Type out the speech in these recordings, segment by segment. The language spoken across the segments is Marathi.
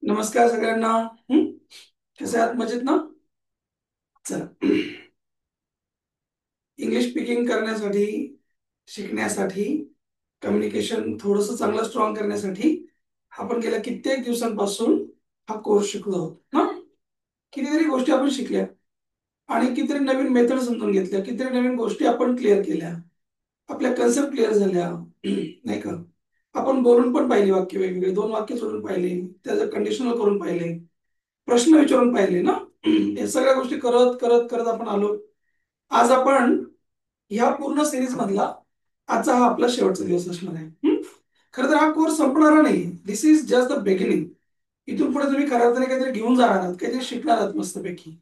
नमस्कार सगळ्यांना. कसे आहात? मजेत ना? चला. इंग्लिश स्पीकिंग करण्यासाठी, शिकण्यासाठी, कम्युनिकेशन थोडंसं चांगलं स्ट्रॉंग करण्यासाठी आपण गेल्या कित्येक दिवसांपासून हा कोर्स शिकलो आहोत ना. कितीतरी गोष्टी आपण शिकल्या आणि कितीतरी नवीन मेथड समजून घेतल्या, कितीतरी नवीन गोष्टी आपण क्लिअर केल्या, आपल्या कन्सेप्ट क्लिअर झाल्या. नाही का? आपण बोलून पण पाहिली वाक्य, वेगवेगळे दोन वाक्य सोडून पाहिले, त्याचं कंडिशनल करून पाहिले, प्रश्न विचारून पाहिले ना. हे सगळ्या गोष्टी करत करत करत आपण आलो. आज आपण ह्या पूर्ण सिरीज मधला आजचा हा आपला शेवटचा दिवस असणार आहे. खरं तर हा कोर्स संपणारा नाही. दिस इज जस्ट द बिगिनिंग. इथून पुढे तुम्ही खऱ्या अर्थाने काहीतरी घेऊन जाणार आहात, काहीतरी शिकणार आहात मस्तपैकी.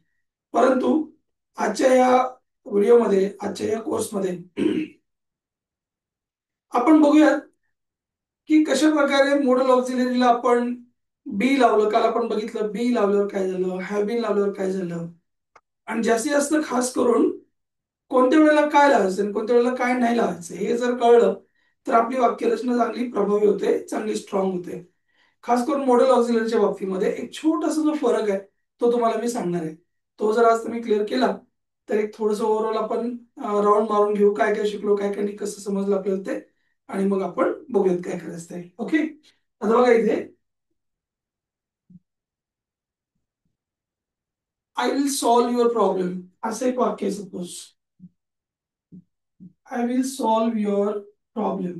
परंतु आजच्या या व्हिडिओमध्ये, आजच्या या कोर्समध्ये आपण बघूयात की कशा प्रकारे मॉडल ऑक्झिलरीला आपण बी लावलं. काल आपण बघितलं बी लावल्यावर काय झालं, हॅव बीन लावल्यावर काय झालं, आणि जास्तीत जास्त खास करून कोणत्या वेळेला काय लावायचं आणि कोणत्या वेळेला काय नाही लावायचं हे जर कळलं तर आपली वाक्यरचना चांगली प्रभावी होते, चांगली स्ट्रॉंग होते. खास करून मॉडेल ऑक्झिलरीच्या बाबतीमध्ये एक छोटासा जो फरक आहे तो तुम्हाला मी सांगणार आहे. तो जर आज तुम्ही क्लिअर केला तर एक थोडंसं ओव्हरऑल आपण राऊंड मारून घेऊ, काय काय शिकलो, काय काय नाही, कसं समजलं आपल्याला ते, आणि मग आपण बघूयात काय करायचं आहे. ओके. आता बघा इथे, I will solve your problem असं एक वाक्य आहे. Suppose I will solve your problem.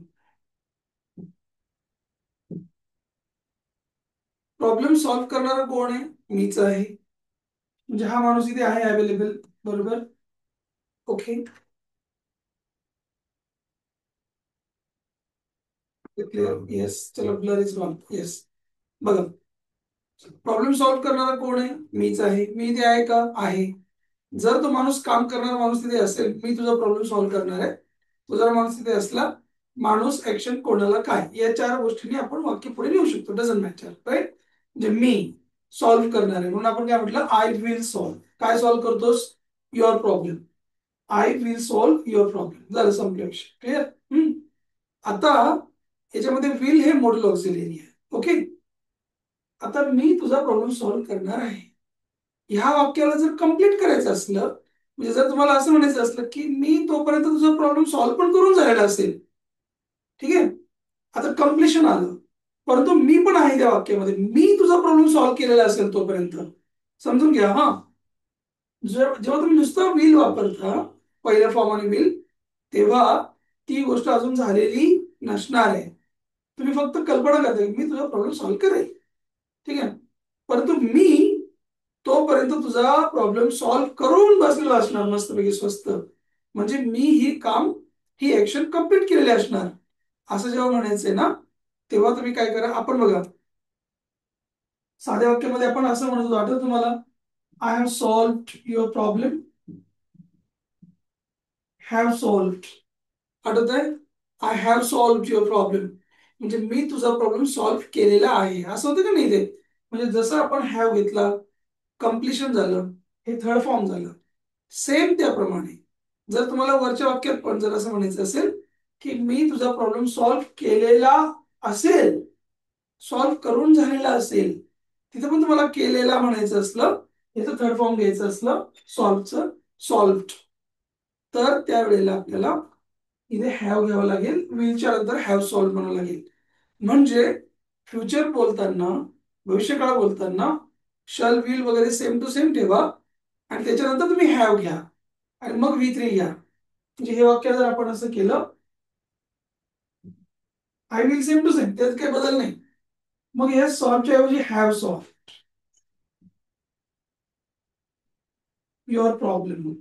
Problem solve करणारा कोण आहे? मीच आहे. म्हणजे हा माणूस इथे आहे अवेलेबल. बरोबर. ओके. क्लिअर. येस. चलो, ब्लर इज गॉन. येस. बघा, प्रॉब्लेम सॉल्व्ह करणारा कोण आहे? मीच आहे. मी इथे आहे का? आहे. जर तो माणूस, काम करणारा माणूस तिथे असेल, मी तुझा प्रॉब्लेम सॉल्व्ह करणार आहे. तो जर माणूस तिथे असला, माणूस, ऍक्शन, कोणाला, काय, या चार गोष्टींनी आपण वाक्य पुढे लिहू शकतो. Doesn't matter, right. म्हणजे मी सॉल्व्ह करणार आहे म्हणून आपण काय म्हटलं? I will solve. काय सॉल्व्ह करतोस? Your problem. I will solve your problem. झालं, संपला विषय. क्लिअर. आता याच्यामध्ये विल हे मॉड्यूल ऑक्झिलरी आहे. ओके. आता मी तुझा प्रॉब्लेम सॉल्व्ह करणार आहे, ह्या वाक्याला जर कंप्लीट करायचं असलं, म्हणजे जर तुम्हाला असं म्हणायचं असलं की मी तोपर्यंत तुझा प्रॉब्लेम सॉल्व्ह पण करून झालेला असेल, ठीक आहे, आता कम्प्लिशन आलं, परंतु मी पण आहे त्या वाक्यामध्ये, मी तुझा प्रॉब्लेम सॉल्व्ह केलेला असेल तोपर्यंत, समजून घ्या. हा, जेव्हा तुम्ही नुसतं विल वापरता, पहिल्या फॉर्माने विल, तेव्हा ती गोष्ट अजून झालेली नसणार आहे. तुम्ही फक्त कल्पना करता की मी तुझा प्रॉब्लेम सॉल्व्ह करेल, ठीक आहे, परंतु मी तोपर्यंत तुझा प्रॉब्लेम सॉल्व्ह करून बसलेला असणार मस्तपैकी स्वस्त. म्हणजे मी ही काम, ही ऍक्शन कंप्लीट केलेली असणार. असं जेव्हा म्हणायचंय ना, तेव्हा तुम्ही काय करा. आपण बघा, साध्या वाक्यामध्ये आपण असं म्हणतो, आठवत तुम्हाला? I have solved your problem. Have solved, आठवत आहे? I have solved your problem म्हणजे मी तुझा प्रॉब्लेम सॉल्व्ह केलेला आहे, असं होतं का नाही ते? म्हणजे जसं आपण हॅव घेतला, कम्प्लिशन झालं, हे थर्ड फॉर्म झालं. सेम त्याप्रमाणे जर तुम्हाला वरच्या वाक्यात पण जर असं म्हणायचं असेल की मी तुझा प्रॉब्लेम सॉल्व्ह केलेला असेल, सॉल्व्ह करून झालेला असेल, तिथे पण तुम्हाला केलेला म्हणायचं असलं, याचं थर्ड फॉर्म घ्यायचं असलं सॉल्व्हचं, सॉल्व्ड, तर त्यावेळेला आपल्याला इथे हॅव घ्यावं लागेल, विलच्या नंतर हॅव सॉल्व्ह म्हणावं लागेल. म्हणजे फ्युचर बोलताना, भविष्यकाळ बोलताना शल, विल वगैरे सेम टू सेम ठेवा आणि त्याच्यानंतर तुम्ही हॅव घ्या आणि मग V3 घ्या. म्हणजे हे वाक्य जर आपण असं केलं, I will same to same, त्यात काही बदल नाही. मग या सॉल्व्हच्या ऐवजी हॅव सॉल्व्ह युअर प्रॉब्लेम.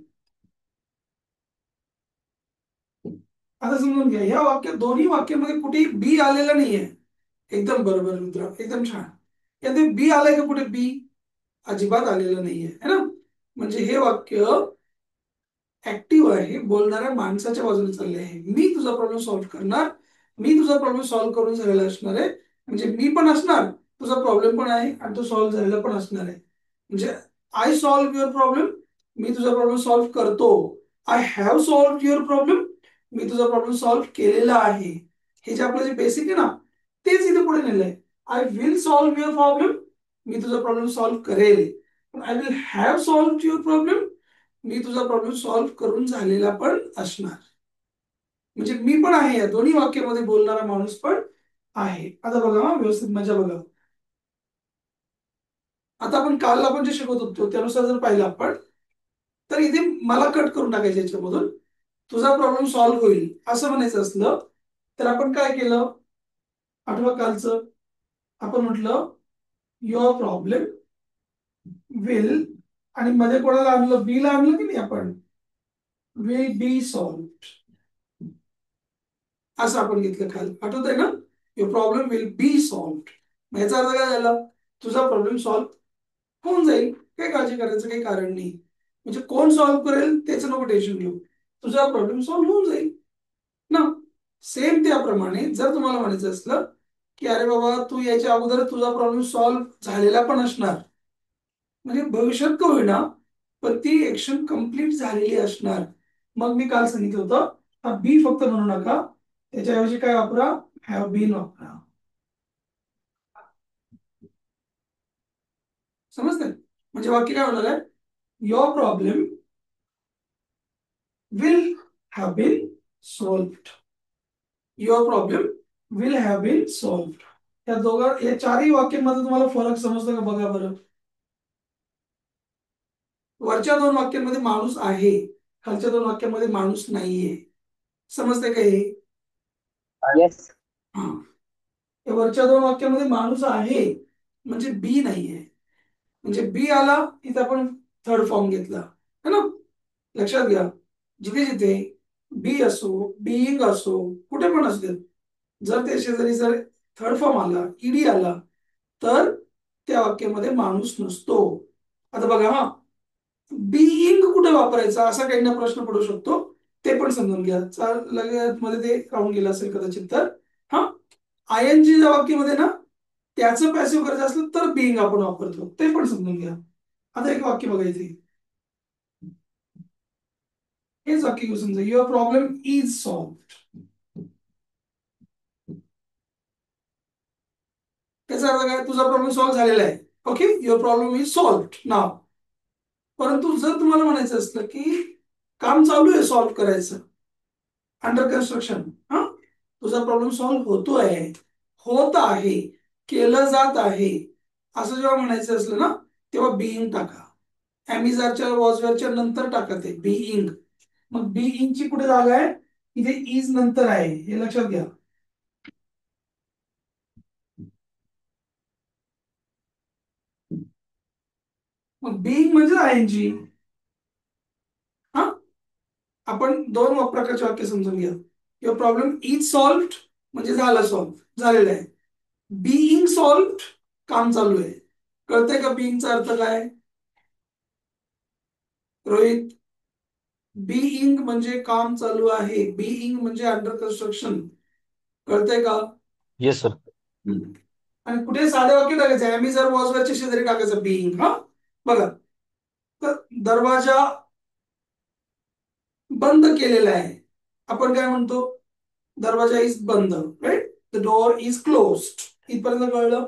आता समजून घ्या, या वाक्यात, दोन्ही वाक्यामध्ये कुठेही बी आलेला नाहीये. एकदम बरोबर मित्र, एकदम छान. यात बी आलाय का कुठे? बी अजिबात आलेलं नाहीये, है ना. म्हणजे हे वाक्य ऍक्टिव्ह आहे, बोलणाऱ्या माणसाच्या बाजूने चालले आहे. मी तुझा प्रॉब्लेम सॉल्व्ह करणार, मी तुझा प्रॉब्लेम सॉल्व्ह करून झालेला असणार आहे. म्हणजे मी पण असणार, तुझा प्रॉब्लेम पण आहे आणि तो सॉल्व्ह झालेला पण असणार आहे. म्हणजे आय सॉल्व्ह युअर प्रॉब्लेम, मी तुझा प्रॉब्लेम सॉल्व्ह करतो. I have solve your problem, मी तुझा प्रॉब्लेम सॉल्व्ह केलेला आहे. हे जे आपलं जे बेसिक आहे ना, तेच इथे पुढे नेलंय. I will solve your problem, मी तुझा प्रॉब्लेम सॉल्व्ह करेल, पण I will have solve your problem, मी तुझा प्रॉब्लेम सॉल्व्ह करून झालेला पण असणार. म्हणजे मी पण आहे, या दोन्ही वाक्यामध्ये बोलणारा माणूस पण आहे. आता बघा व्यवस्थित मजा बघा. आता आपण काल आपण जे शिकवत होतो त्यानुसार जर पाहिलं आपण, तर इथे मला कट करून टाकायचं याच्यामधून. तुझा प्रॉब्लेम सॉल्व्ह होईल असं म्हणायचं असलं तर आपण काय केलं, आठवा कालचं, आपण म्हटलं युअर प्रॉब्लेम विल, आणि मध्ये कोणाला आणलं, बी ला आणलं की नाही आपण, विल बी सॉल्व्ह, असं आपण घेतलं खाली, आठवत आहे ना. Your problem will B solve, याचा अर्थ काय झाला, तुझा प्रॉब्लेम सॉल्व्ह होऊन जाईल, काही काळजी करायचं काही कारण नाही. म्हणजे कोण सॉल्व्ह करेल त्याचं नको टेन्शन घेऊ, तुझा प्रॉब्लेम सॉल्व्ह होऊन जाईल ना. सेम त्याप्रमाणे जर तुम्हाला म्हणायचं असलं की अरे बाबा तू याच्या अगोदर तुझा प्रॉब्लेम सॉल्व्ह झालेला पण असणार, म्हणजे भविष्यात का होईना पण ती ऍक्शन कंप्लीट झालेली असणार, मग मी काल सांगितलं होतं हा बी फक्त म्हणू नका, त्याच्याऐवजी काय वापरा, हॅव बीन वापरा. समजतंय? म्हणजे वाक्य काय होणार आहे, your problem will have been solved, your problem will have been solved. या दोघा या चारही वाक्यांमध्ये तुम्हाला फरक समजतो का बघा बरं. वरच्या दोन वाक्यांमध्ये माणूस आहे, खालच्या दोन वाक्यांमध्ये माणूस नाहीये. समजते का हे? येस. हा, या वरच्या दोन वाक्यामध्ये माणूस आहे म्हणजे बी नाहीये. म्हणजे बी आला इथं आपण थर्ड फॉर्म घेतला है ना. लक्षात घ्या, जिथे जिथे बी असो, बीइंग असो, कुठे पण असू देत, जर त्या शेजारी जर थर्ड फॉर्म आला, ईडी आला, तर त्या वाक्यामध्ये माणूस नसतो. आता बघा हा, बीइंग कुठे वापरायचा असा काहींना प्रश्न पडू शकतो, ते पण समजून घ्या. लगेच मध्ये ते राहून गेलं असेल कदाचित. तर हा, आय एन जी वाक्यामध्ये ना त्याचं पॅसिव्ह करायचं असलं तर बीइंग आपण वापरतो, ते पण समजून घ्या. आता एक वाक्य बघायचे, हेच वाक्य घेऊ समजा, युअर प्रॉब्लेम इज सॉल्व्ड, त्याचा अर्थ काय, तुझा प्रॉब्लेम सॉल्व्ह झालेला आहे. Okay, your problem is solved नाव. परंतु जर तुम्हाला म्हणायचं असलं की काम चालू आहे सॉल्व्ह करायचं, अंडर कन्स्ट्रक्शन, हा, तुझा प्रॉब्लेम सॉल्व्ह होतोय, होत आहे, केलं जात आहे, असं जेव्हा म्हणायचं असलं ना तेव्हा बीइंग टाका. अॅमिजारच्या वॉजवेअरच्या नंतर टाका ते बीइंग. मग बीइंग ची कुठे जागा आहे, इथे इज नंतर आहे, हे लक्षात घ्या. मग बीइंग म्हणजे आयएनजी. हा, आपण दोन प्रकारचे वाक्य समजून घ्या. युअर प्रॉब्लेम इज सॉल्व्ड म्हणजे झालं, सॉल्व्ह झालेलं आहे. बीइंग सॉल्व्ड काम चालू आहे. कळतंय का बीइंगचा अर्थ काय रोहित? बीइंग म्हणजे काम चालू आहे, बीइंग म्हणजे अंडर कन्स्ट्रक्शन. कळतंय का? Yes sir. हम्म. आणि कुठे साधे वाक्य टाकायचं, आम्ही जर वॉजवरच्या शेजारी टाकायचं बीइंग. हा, बघा, तर दरवाजा बंद केलेला आहे, आपण काय म्हणतो, दरवाजा इज बंद, right, the door is closed. इथपर्यंत कळलं,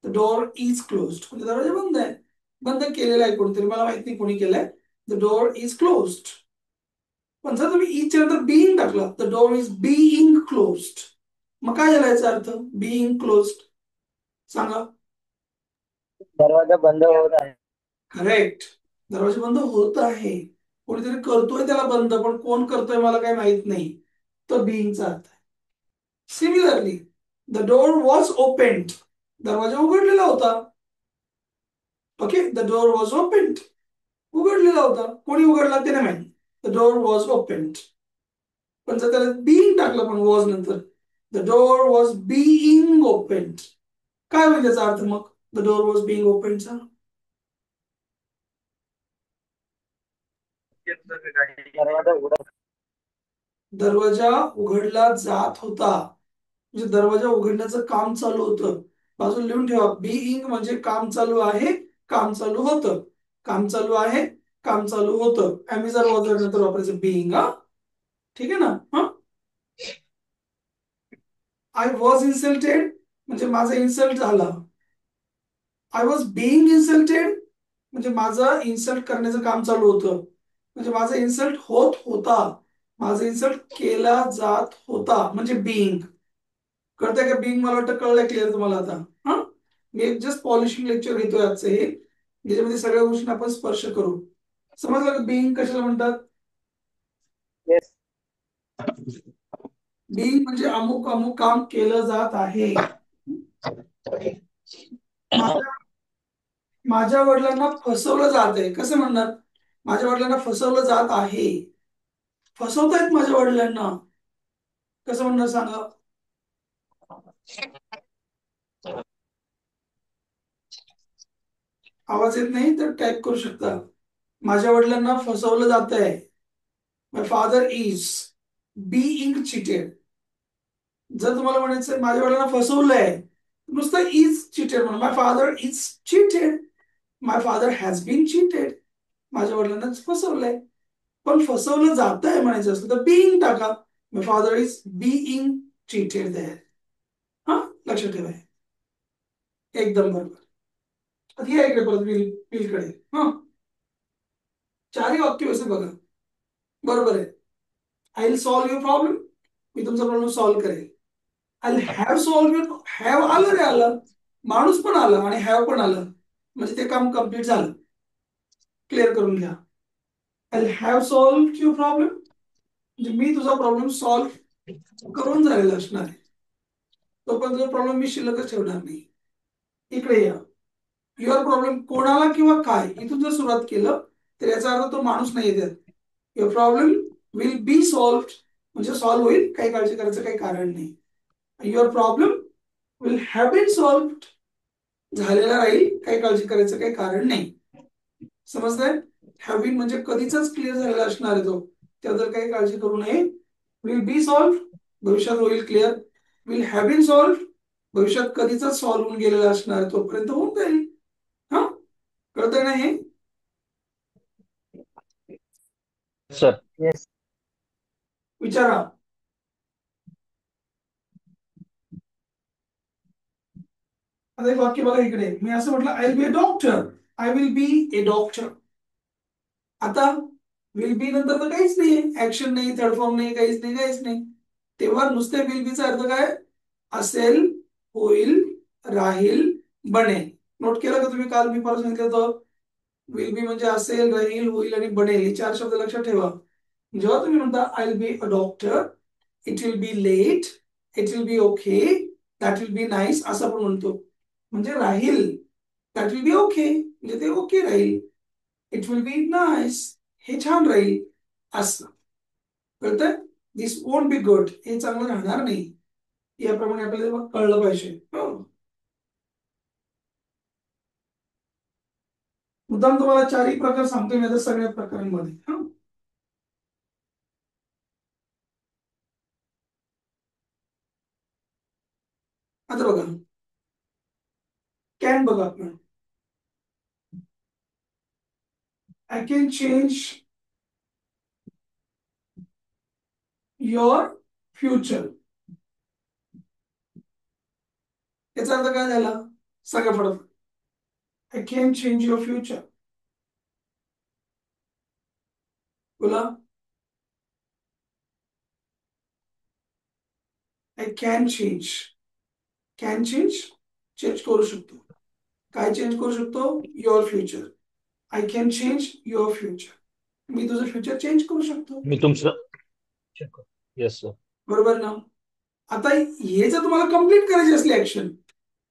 द डोअर इज क्लोज्ड म्हणजे दरवाजा बंद आहे, बंद केलेला आहे कोणतरी, मला माहित नाही कोणी केलाय. The door is closed. पण जर तुम्ही इजच्या नंतर बीइंग टाकला, the door is being closed, मग काय झाला याचा अर्थ, बीइंग क्लोज्ड, सांगा. दरवाजा बंद होत आहे. करेक्ट, दरवाजा बंद होत आहे, कोणीतरी करतोय त्याला बंद, पण कोण करतोय मला काही माहित नाही, तो बीइंगचा अर्थ आहे. Similarly the door was opened, दरवाजा उघडलेला होता. Okay, the door was opened, उघडलेला होता, कोणी उघडला ते नाही माहिती, द डोअर वॉज ओपेन्ड. पण जर त्याला बीइंग टाकलं पण वॉज नंतर, the door was being opened, काय होईल त्याचा अर्थ मग, द डोअर वॉज बीइंग ओपेन्डचा? दरवाजा उघडा. दरवाजा उघडला जात होता, म्हणजे दरवाजा उघडण्याचं काम चालू होतं. बाजूला लिहून ठेवा, बीइंग म्हणजे काम चालू आहे, काम चालू होतं, काम चालू आहे, काम चालू होतं. आम्ही जर वॉजर नंतर वापरायचं बीइंग. हा, ठीक आहे ना. हा, आय वॉज इन्सल्टेड म्हणजे माझा इन्सल्ट झाला, आय वॉज बिईंग इन्सल्टेड म्हणजे माझं इन्सल्ट करण्याचं काम चालू होतं, म्हणजे माझं इन्सल्ट होत होता, माझं इन्सल्ट केला जात होता म्हणजे बिईंग. कळतंय का बिईंग? मला वाटतं कळलंय क्लिअर तुम्हाला आता. हा, मी एक जस्ट पॉलिशिंग लेक्चर घेतोय आजचं हे, ज्याच्यामध्ये सगळ्या गोष्टी आपण स्पर्श करू. समजलं का बिईंग कशाला म्हणतात? येस. बिईंग म्हणजे अमुक अमुक काम केलं जात आहे. माझ्या माझ्या वडिलांना फसवलं जात आहे, कसं म्हणणार? माझ्या वडिलांना फसवलं जात आहे, फसवतायत माझ्या वडिलांना, कसं म्हणणार सांगा? आवाज येत नाही तर टाईप करू शकता. माझ्या वडिलांना फसवलं जात आहे. माय फादर इज बीइंग चिटेड. जर तुम्हाला म्हणायचं माझ्या वडिलांना फसवलंय, नुसतं इज चिटेड म्हणा. My father is cheated, my father has been cheated. माझ्या वडिलांना फसवलंय. पण फसवलं जात आहे म्हणायचं असलं तर बीइंग टाका. My father is being cheated there. हा, लक्षात ठेवा. एकदम बरोबर. आता या इकडे परत विलकडे. हा, चारही वाक्य व्यवस्थित बघा. बरोबर आहे. I will solve your problem, मी तुमचा प्रॉब्लेम सॉल्व्ह करेल. I have solve your, have आलं रे आलं, माणूस पण आला आणि हॅव पण आलं, म्हणजे ते काम कम्प्लीट झालं. क्लिअर करून घ्या. I have solve your problem म्हणजे मी तुझा प्रॉब्लेम सॉल्व्ह करून झालेला असणार आहे, तोपर्यंत प्रॉब्लेम मी शिल्लकच ठेवणार नाही. इकडे या. युअर प्रॉब्लेम कोणाला किंवा काय इथून जर सुरुवात केलं तर याचा अर्थ तो माणूस नाही येत. Your problem will be solved म्हणजे सॉल्व्ह होईल, काही काळजी करायचं काही कारण नाही. Your problem will have been solved, झालेला राहील, काही काळजी करायचं काही कारण नाही. समजतंय? हॅव बीन म्हणजे कधीच क्लिअर झालेला असणार आहे तो, त्याबद्दल काही काळजी करू नये. विल बी सॉल्व्ड भविष्यात होईल clear. Will have been solved भविष्यात कधीच सॉल्व्ह होऊन गेलेला असणार आहे, तोपर्यंत होऊन जाईल. हा, कळतंय ना हे? सर. येस. विचारा. आता एक वाक्य बघा इकडे, मी असं म्हटलं I will be a doctor, I will B A doctor. आता विल बी नंतर तर काहीच नाही, ऍक्शन नाही, थर्ड फॉर्म नाही, काहीच नाही, काहीच नाही. तेव्हा नुसते विल बीचा अर्थ काय? असेल, होईल, राहील, बनेल. नोट केलं का तुम्ही? काल मी परत सांगितलं होतं विल बी म्हणजे असेल, राहील, होईल आणि बनेल, हे चार शब्द लक्षात ठेवा. जेव्हा तुम्ही म्हणता I will be a doctor, it will be late, it will be okay, that will be nice असं आपण म्हणतो. म्हणजे राहील, दॅट विल बी ओके म्हणजे ते ओके राहील, इट विल बी नाईस हे छान राहील असं. कळतंय? दिस वोंट बी गुड हे चांगलं राहणार नाही, याप्रमाणे आपल्याला कळलं पाहिजे. हो, मुद्दाम तुम्हाला चारही प्रकार सांगतोय मी आता सगळ्या प्रकारांमध्ये. हा, आता बघा कॅन बघा आपण. I can change your future. याचा अर्थ काय झाला? सगळं फरक. I can change your future. बोला. I can change, can change, change करू शकतो. काय चेंज करू शकतो? Your future. I can change your future, मी तुझं फ्युचर चेंज करू शकतो. मी तुमचं. Yes sir. बरोबर ना? आता हे जर तुम्हाला कंप्लीट करायची असली ऍक्शन,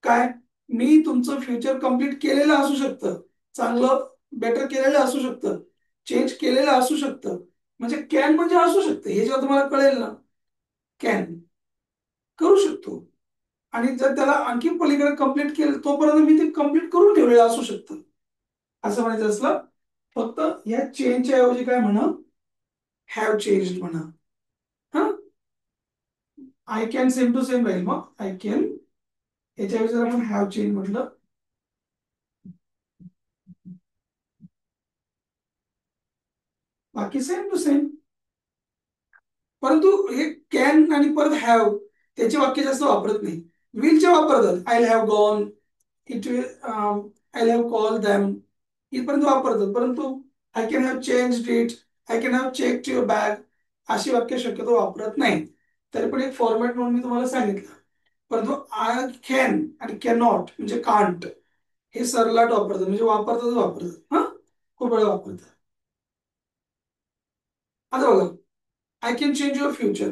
काय? मी तुमचं फ्युचर कंप्लीट केलेलं असू शकतं, चांगलं बेटर केलेलं असू शकतं, चेंज केलेलं असू शकतं. म्हणजे कॅन म्हणजे असू शकतं, हे जेव्हा तुम्हाला कळेल ना, कॅन करू शकतो. आणि जर त्याला आणखी पलीकडे कंप्लीट केलं तोपर्यंत मी ते कंप्लीट करून ठेवलेलं असू शकतं, असं म्हणायचं असलं. फक्त या चेंजच्या ऐवजी काय म्हणा? हॅव चेंज म्हणा. हा, I can same to same राहील. मग आय कॅन याच्याऐवजी जर आपण हॅव चेंज म्हटलं, बाकी सेम टू सेम. परंतु हे कॅन आणि परत हॅव त्याचे वाक्य जास्त वापरत नाही. विलचे वापरतात. I have gone, it I have call them इथपर्यंत वापरतात, परंतु I can have change it, I can have check your bag अशी वाक्य शक्यतो वापरत नाही. तरी पण एक फॉर्मॅट म्हणून मी तुम्हाला सांगितलं. परंतु आय कॅन आणि कॅनॉट म्हणजे कांट हे सरलाट वापरतात, म्हणजे वापरतात हा, खूप वेळा वापरतात. आता बघा, I can change your future,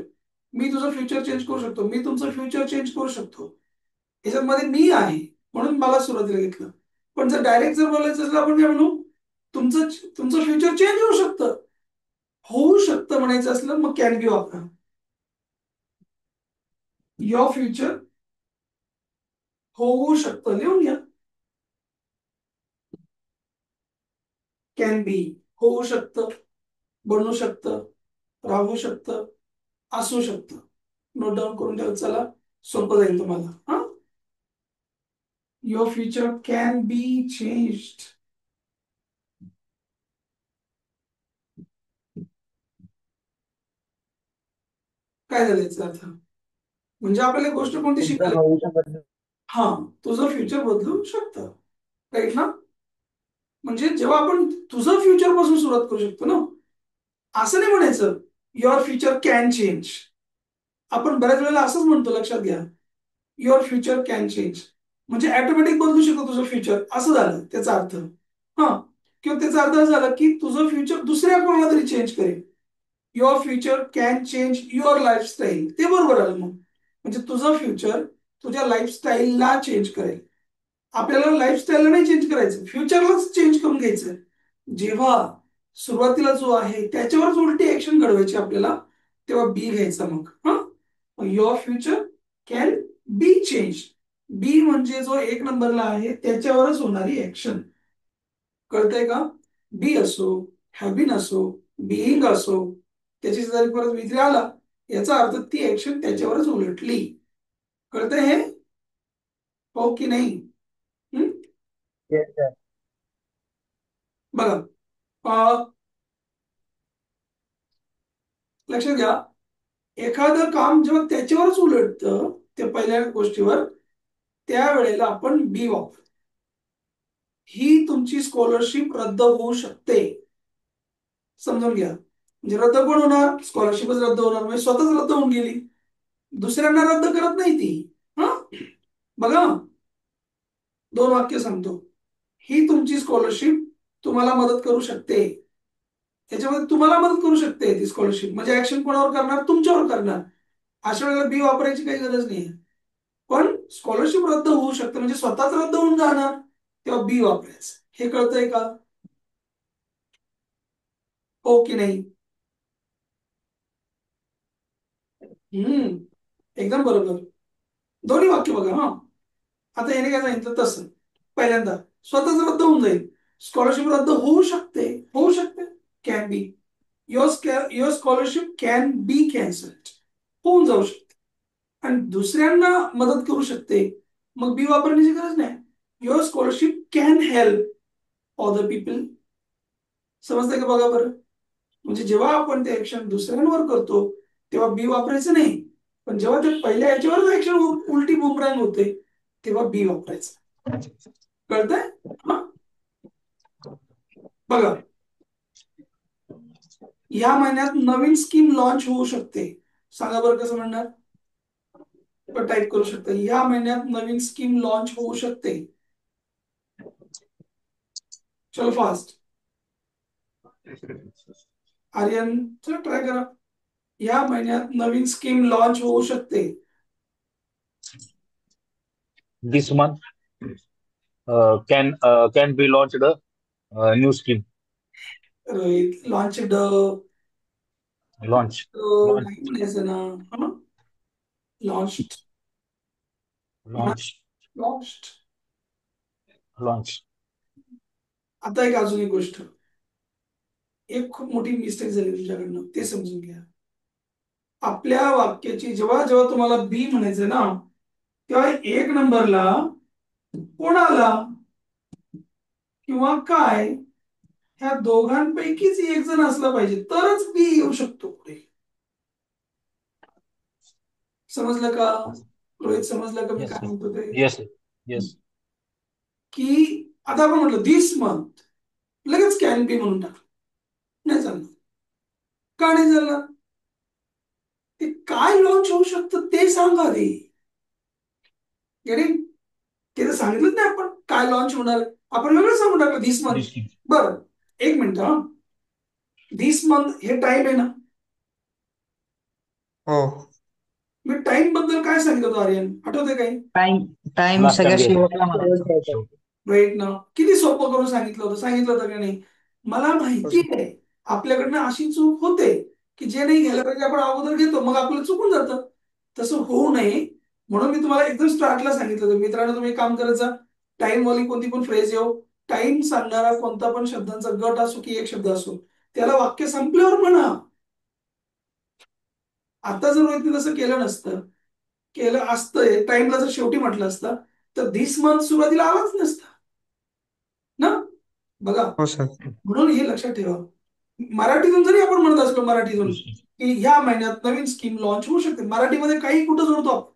मी तुझं फ्युचर चेंज करू शकतो, मी तुमचं फ्युचर चेंज करू शकतो. ह्याच्यामध्ये मी आहे म्हणून मला सुरुवातीला घेतलं. पण जर डायरेक्ट जर बोलायचं असेल आपण काय म्हणू, तुमचं तुमचं फ्युचर चेंज होऊ शकतं, होऊ शकतं म्हणायचं असलं मग कॅन बी वापरा. युअर फ्युचर होऊ शकतं लिहून घ्या. कॅन बी होऊ शकतं, बनू शकतं, राहू शकतं, असू शकतं. नोट डाऊन करून ठेव, चला सोपं जाईल तुम्हाला. हा, your future can be changed. काय झालं याचा अर्थ, म्हणजे आपल्याला गोष्ट कोणती तुमचं शिकायला, भविष्य बदल. हा, तुझं फ्युचर बदलू शकतं, राईट ना. म्हणजे जेव्हा आपण तुझं फ्युचर पासून सुरुवात करू शकतो ना, असं नाही म्हणायचं युअर फ्युचर कॅन चेंज. आपण बऱ्याच वेळेला असंच म्हणतो, लक्षात घ्या. युअर फ्युचर कॅन चेंज म्हणजे ऑटोमॅटिक बदलू शकतो तुझं फ्युचर, असं झालं त्याचा अर्थ. हा, किंवा त्याचा अर्थ असा झाला की तुझं फ्युचर दुसऱ्या कोणाला तरी चेंज करेल. Your future can change your lifestyle, ते बरोबर आलं मग. म्हणजे तुझं फ्युचर तुझ्या लाईफस्टाईलला चेंज करेल. आपल्याला लाईफस्टाईलला नाही चेंज करायचं, फ्युचरलाच चेंज करून घ्यायचं. जेव्हा सुरुवातीला जो आहे त्याच्यावरच उलटी ऍक्शन घडवायची आपल्याला, तेव्हा बी घ्यायचा मग. हा, your future can be change, be म्हणजे जो एक नंबरला आहे त्याच्यावरच होणारी ऍक्शन. कळतंय का. बी असो, हॅव बीन असो, बिईंग असो, त्याची जरी परत वित्री आला, याचा अर्थ ती ऍक्शन त्याच्यावरच उलटली. कळतंय हे, हो की नाही. हम्म? Yes, sir. बघा, अं, लक्षात घ्या, एखादं काम जेव्हा त्याच्यावरच उलटतं त्या पहिल्या गोष्टीवर, त्यावेळेला आपण बी वापरतो. ही तुमची स्कॉलरशिप रद्द होऊ शकते, समजून घ्या. म्हणजे रद्द कोण होणार, स्कॉलरशिपच रद्द होणार, म्हणजे स्वतःच रद्द होऊन गेली, दुसऱ्यांना रद्द करत नाही ती. हा, बघा, दोन वाक्य सांगतो. ही तुमची स्कॉलरशिप तुम्हाला मदत करू शकते, त्याच्यामध्ये तुम्हाला मदत करू शकते ती स्कॉलरशिप, म्हणजे ऍक्शन कोणावर करणार, तुमच्यावर करणार. अशा वेळेला बी वापरायची काही गरज नाही. पण स्कॉलरशिप रद्द होऊ शकते म्हणजे स्वतःच रद्द होऊन जाणार, तेव्हा बी वापरायचं. हे कळतंय का, हो की नाही. एकदम बरोबर. दोन्ही वाक्य बघा हा. आता याने काय सांगितलं तसं, पहिल्यांदा स्वतःच रद्द होऊन जाईल, स्कॉलरशिप रद्द होऊ शकते, होऊ शकते, can be. Your scholarship can be cancelled, होऊन जाऊ शकते. आणि दुसऱ्यांना मदत करू शकते, मग बी वापरण्याची गरज नाही. Your scholarship can help other people. समजतंय का, बघा बरं. म्हणजे जेव्हा आपण ते ऍक्शन दुसऱ्यांवर करतो तेव्हा बी वापरायचं नाही, पण जेव्हा ते पहिल्या याच्यावरच ऍक्शन उलटी बुमरँग होते तेव्हा बी वापरायचं. कळतंय. हा, बघा, या महिन्यात नवीन स्कीम लॉन्च होऊ शकते, सांगा बरं कसं म्हणणार. पण टाईप करू शकता, या महिन्यात नवीन स्कीम लॉन्च होऊ शकते. चलो फास्ट, आर्यन चला ट्राय करा. या महिन्यात नवीन स्कीम लॉन्च होऊ शकते. This month can be launched a new scheme. Rohit launch Launch. Launch. नाही म्हणायचं ना. Launch, Launch. लॉन्च. Launch. आता एक अजून एक गोष्ट, एक खूप मोठी मिस्टेक झाली तुमच्याकडनं, ते समजून घ्या. आपल्या वाक्याची जेव्हा जेव्हा तुम्हाला बी म्हणायचं ना, तेव्हा एक नंबरला कोणाला किंवा काय, ह्या दोघांपैकीच एक जण असला पाहिजे तरच बी येऊ शकतो पुढे. समजलं का रोहित, समजलं का मी Yes, काय sir. म्हणतो ते. Yes, sir. Yes. की आता आपण म्हटलं दिस मंथ, लगेच कॅन बी म्हणून टाक, नाही चालणार. का नाही चालणार? ते काय लॉन्च होऊ शकतं ते सांगा आधी. गेटिंग? ते तर सांगितलंच नाही आपण काय लॉन्च होणार आहे. आपण वेगळं सांगून टाकलं दिस मंथ. New scheme. बरं, एक मिनिट हा. दिस मंथ हे टाइम आहे ना? हो. मी टाइम बद्दल काय सांगितलं होतं आर्यन, आठवतंय काही? टाइम टाइम लास्ट सगळ्यात टाइम घ्यायचा. शेवटला म्हणायचं. शेवटी. राईट ना? किती सोपं करून सांगितलं होतं का नाही? मला माहिती आहे आपल्याकडनं अशी चूक होते की जे नाही घ्यायला पाहिजे आपण अगोदर घेतो, मग आपलं चुकून जातं. तसं होऊ नये म्हणून मी तुम्हाला एकदम स्टार्टला सांगितलं होतं, मित्रांनो तुम्ही एक काम करायचं, टाइम वाली कोणती पण फ्रेज येऊ, टाइम सांगणारा कोणता पण शब्दांचा गट असो की एक शब्द असो, त्याला वाक्य संपल्यावर म्हणा. आता जर रोहितने तसं केलं नसतं, केलं असतं टाइमला जर शेवटी म्हटलं असतं, तर धिस मंथ सुरुवातीला आलाच नसता ना. बघा, हो सर. म्हणून हे लक्षात ठेवा. मराठीतून जरी आपण म्हणत असलो न्यू मराठीतून स्कीम. की ह्या महिन्यात नवीन स्कीम लॉन्च होऊ शकते, मराठीमध्ये काही कुठं जोडतो आपण.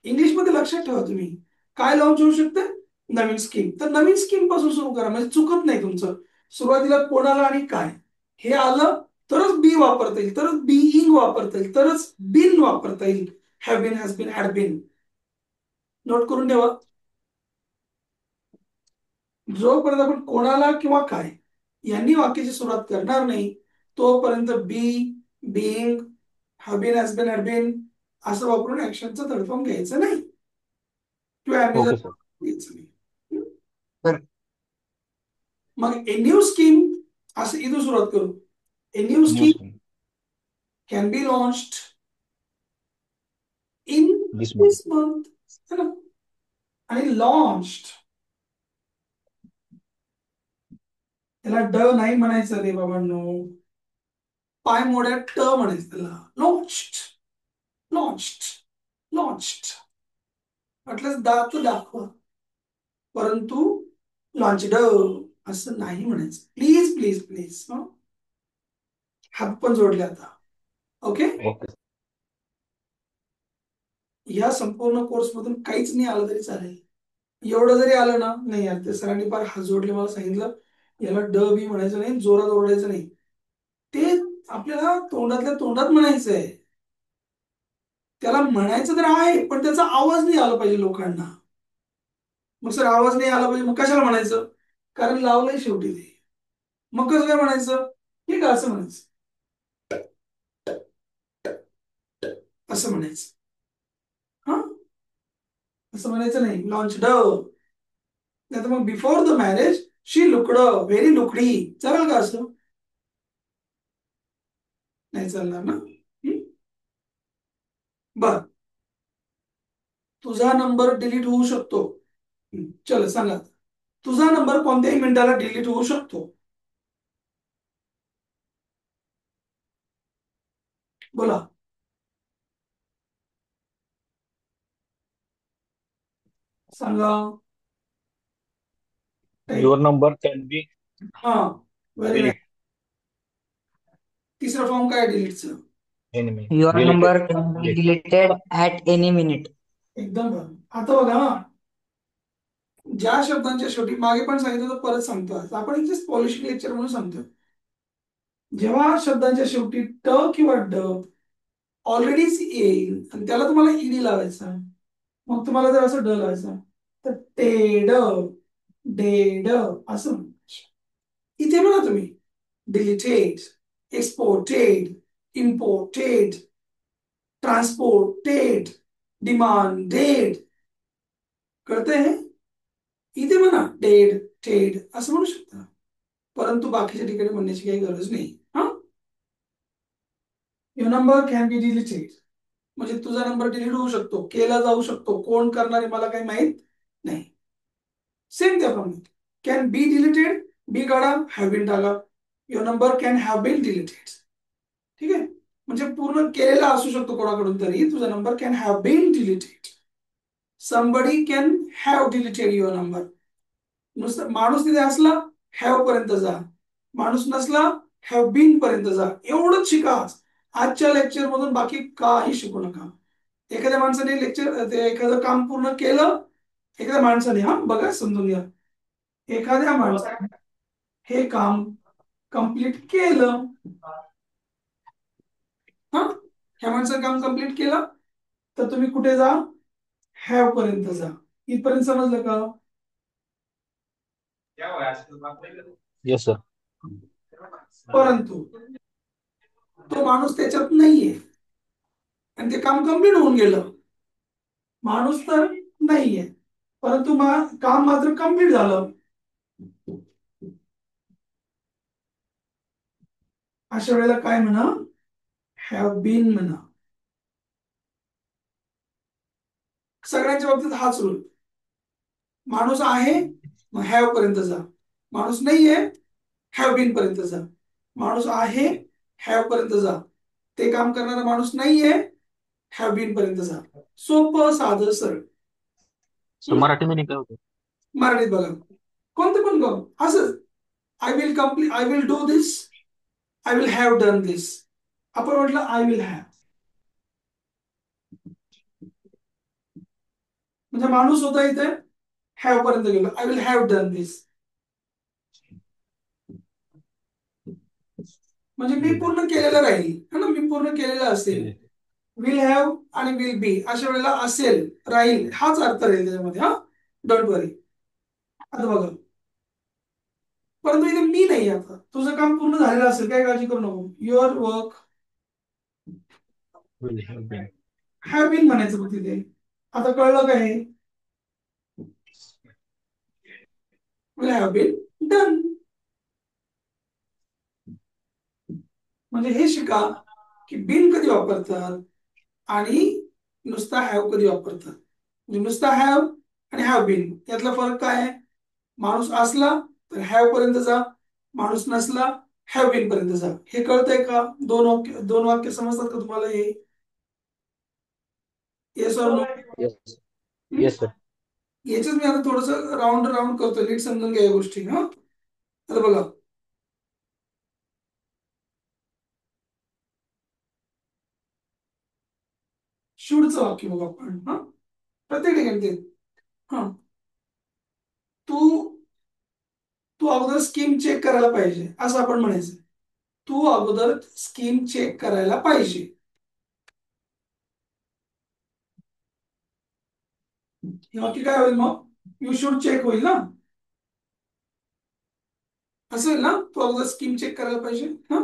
इंग्लिशमध्ये लक्षात ठेवा तुम्ही, काय लॉन्च होऊ शकते? नवीन स्कीम. तर नवीन स्कीम पासून सुरू करा, म्हणजे चुकत नाही तुमचं. सुरुवातीला कोणाला आणि काय हे आलं तरच बी वापरता येईल, तरच बीइंग वापरता येईल, तरच बिन वापरता येईल. Have been, has been, had been. Note करून ठेवा. जोपर्यंत आपण कोणाला किंवा काय यांनी वाक्याची सुरुवात करणार नाही, तोपर्यंत be, being, have been, has been, had been असं वापरून ऍक्शनचं तडफॉर्म घ्यायचं नाही किंवा ऍम्बिजन ओके सर. घ्यायचं नाही. तर मग ए न्यू स्कीम असं इथून सुरुवात करू. A new new scheme scheme. Can be launched in this month. This month. आणि लॉन्च्ड त्याला ड नाही म्हणायचं रे बाबांनो, पाय मोड्या ट म्हणायचं त्याला. लॉन्च्ड, लॉन्च्ड, लॉन्च्ड म्हटलं दात दाखवा, परंतु लॉन्च्ड असं नाही म्हणायचं. Please please please. हात पण जोडले आता. ओके. ओके. या संपूर्ण कोर्स मधून काहीच नाही आलं तरी चालेल. एवढं जरी आलं ना, नाही यार ते सरांनी फार हात जोडले, मला सांगितलं याला ड बी म्हणायचं नाही, जोरात ओरडायचं नाही, ते आपल्याला तोंडातल्या तोंडात म्हणायचंय. त्याला म्हणायचं तर आहे पण त्याचा आवाज नाही आला पाहिजे लोकांना. मग सर आवाज नाही आला पाहिजे, मग कशाला म्हणायचं? कारण लावलंय शेवटी ते. मग कसं काय म्हणायचं? हे का असं म्हणायचं, असं म्हणायचं. हा, असं म्हणायचं नाही. लॉन्च ड. नाही तर मग before the marriage she looked very लुकडी, चालेल का असं? नाही चालणार ना. बर, तुझा नंबर डिलीट होऊ शकतो. चल सांगा, तुझा नंबर कोणत्याही मिनिटाला डिलीट होऊ शकतो. बोला, सांगा. युअर नंबर कॅन बी हा, व्हेरी नाईस. डिलीट तिसरा फॉर्म काय डिलीटचं? Enemy your deleted. Number can be deleted at any minute. एकदम बरं. आता बघा हा, ज्या शब्दांच्या शेवटी मागे पण सांगितलं तर परत सांगतो, आज आपण एक जस्ट पॉलिशिंग लेक्चर म्हणून सांगतो. जेव्हा शब्दांच्या शेवटी ट किंवा ड ऑलरेडीच येईल आणि त्याला तुम्हाला ईडी लावायचा, मग तुम्हाला जर असं ड लावायचं तर टेड, डेड असं म्हणायचं. इथे म्हणा तुम्ही deleted, exported, imported, transported, demanded. कळतंय हे? इथे म्हणा डेड, टेड असं म्हणू शकता, परंतु बाकीच्या ठिकाणी म्हणण्याची काही गरज नाही. हा, your number can be deleted म्हणजे तुझा नंबर डिलीट होऊ शकतो, केला जाऊ शकतो. कोण करणार आहे मला काही माहित नाही. सेम त्याप्रमाणे कॅन बी डिलीटेड, बी काढा, हॅव बीन टाका. Your number can have been deleted. ठीक आहे, म्हणजे पूर्ण केलेला असू शकतो कोणाकडून तरी, तुझा number can have been deleted. Somebody can have deleted your number. नुसतं माणूस तिथे असला हॅव पर्यंत जा, माणूस नसला हॅव बीन पर्यंत जा. एवढंच शिका आजच्या लेक्चर मधून, बाकी काही शिकू नका. एखाद्या माणसाने लेक्चर ते एखादं काम पूर्ण केलं एखाद्या माणसाने, हा बघा समजून घ्या, एखाद्या माणसाने हे काम कंप्लीट केलं, हा ह्या माणसाने काम कंप्लीट केलं, तर तुम्ही कुठे जा, हॅव पर्यंत जा. इथपर्यंत समजलं का? Yes sir. परंतु तो माणूस त्याच्यात नाहीये आणि ते काम कंप्लीट होऊन गेलं. माणूस तर नाहीये, परंतु काम मात्र कंप्लीट झालं. अशा वेळेला काय म्हणा, हॅव बीन म्हणा. सगळ्यांच्या बाबतीत हाच रूल. माणूस आहे मग हॅव पर्यंत जा, माणूस नाहीये हॅव बीन पर्यंत जा, माणूस आहे हॅव पर्यंत जा, ते काम करणारा माणूस नाहीये हॅव बीन पर्यंत जा. सोपं साधं सरळ. सर मराठी मध्ये काय होतं? मराठीत बघा, कोणतं पण काम असंच, I will do this, I will have done this. आपण म्हटलं आय विल हॅव, म्हणजे माणूस होता इथे हॅव पर्यंत गेलो, आय विल हॅव डन दिस, म्हणजे मी पूर्ण केलेलं राहील, है ना, मी पूर्ण केलेलं असेल. विल हॅव आणि विल बी अशा वेळेला असेल, राहील हाच अर्थ राहील त्याच्यामध्ये. हा डोंट वरी. आता बघा, परंतु इथे मी नाही, आता तुझं काम पूर्ण झालेलं असेल, काय काळजी करू नको. युअर वर्क हॅव बीन म्हणायचं बघ तिथे. आता कळलं काय? Will have been done. म्हणजे हे शिका की बिन कधी वापरतात आणि नुसता हॅव कधी वापरतात. म्हणजे नुसता हॅव आणि हॅव बीन यातला फरक काय आहे? माणूस असला तर हॅव पर्यंत जा, माणूस नसला हॅव बीन पर्यंत जा. हे कळतंय का? दोन वाक्य समजतात का तुम्हाला हे? Yes or no? Yes. Yes sir. याच्याच मी आता थोडस राऊंड राऊंड करतोय, नीट समजून घ्या या गोष्टी. हा आता बघा, शूडचं वाक्य बघा आपण. हा प्रत्येक ठिकाणी ते, हा तू तू अगोदर स्कीम चेक करायला पाहिजे असं आपण म्हणायचं. तू अगोदर स्कीम चेक करायला पाहिजे. हे वाक्य काय होईल मग? यू शुड चेक होईल ना, असेल ना? तू अगोदर स्कीम चेक करायला पाहिजे. हा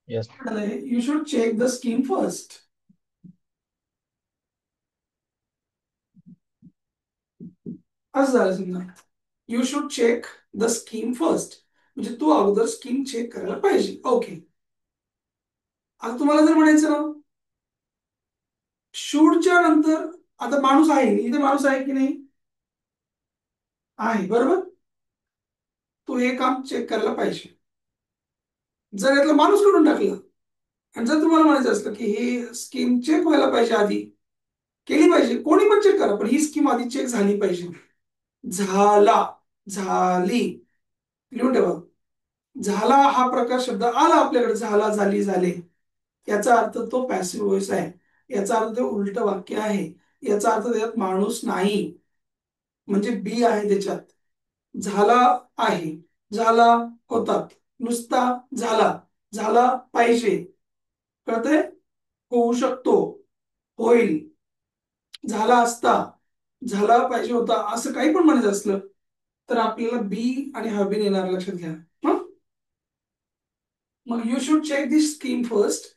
yes. You should check the scheme first. असं झालं समजा, you should check the scheme first, म्हणजे तू अगोदर स्कीम चेक करायला पाहिजे. ओके. आता तुम्हाला जर म्हणायचं ना, शूडच्या नंतर आता माणूस आहे, इथे माणूस आहे की नाही? आहे, बरोबर. तू हे काम चेक करायला पाहिजे. जर यातला माणूस काढून टाकला आणि जर तुम्हाला म्हणायचं असलं की ही स्कीम चेक व्हायला पाहिजे, आधी केली पाहिजे, कोणी पण चेक करा, पण ही स्कीम आधी चेक झाली पाहिजे. झाला, झाली, लिहून ठेवा. झाला हा प्रकार शब्द आला आपल्याकडे, झाला, झाली, झाले, याचा अर्थ तो पॅसिव्ह व्हॉइस आहे. याचा अर्थ ते उलट वाक्य आहे. याचा अर्थ त्याच्यात माणूस नाही, म्हणजे बी आहे त्याच्यात. झाला आहे, झाला होता, नुसता झाला, झाला पाहिजे, कळतंय? होऊ शकतो, होईल, झाला असता, झाला पाहिजे होता, असं काही पण म्हणायचं असलं तर आपल्याला बी आणि हॅव बीन येणार, लक्षात घ्या. मग you should check this scheme first.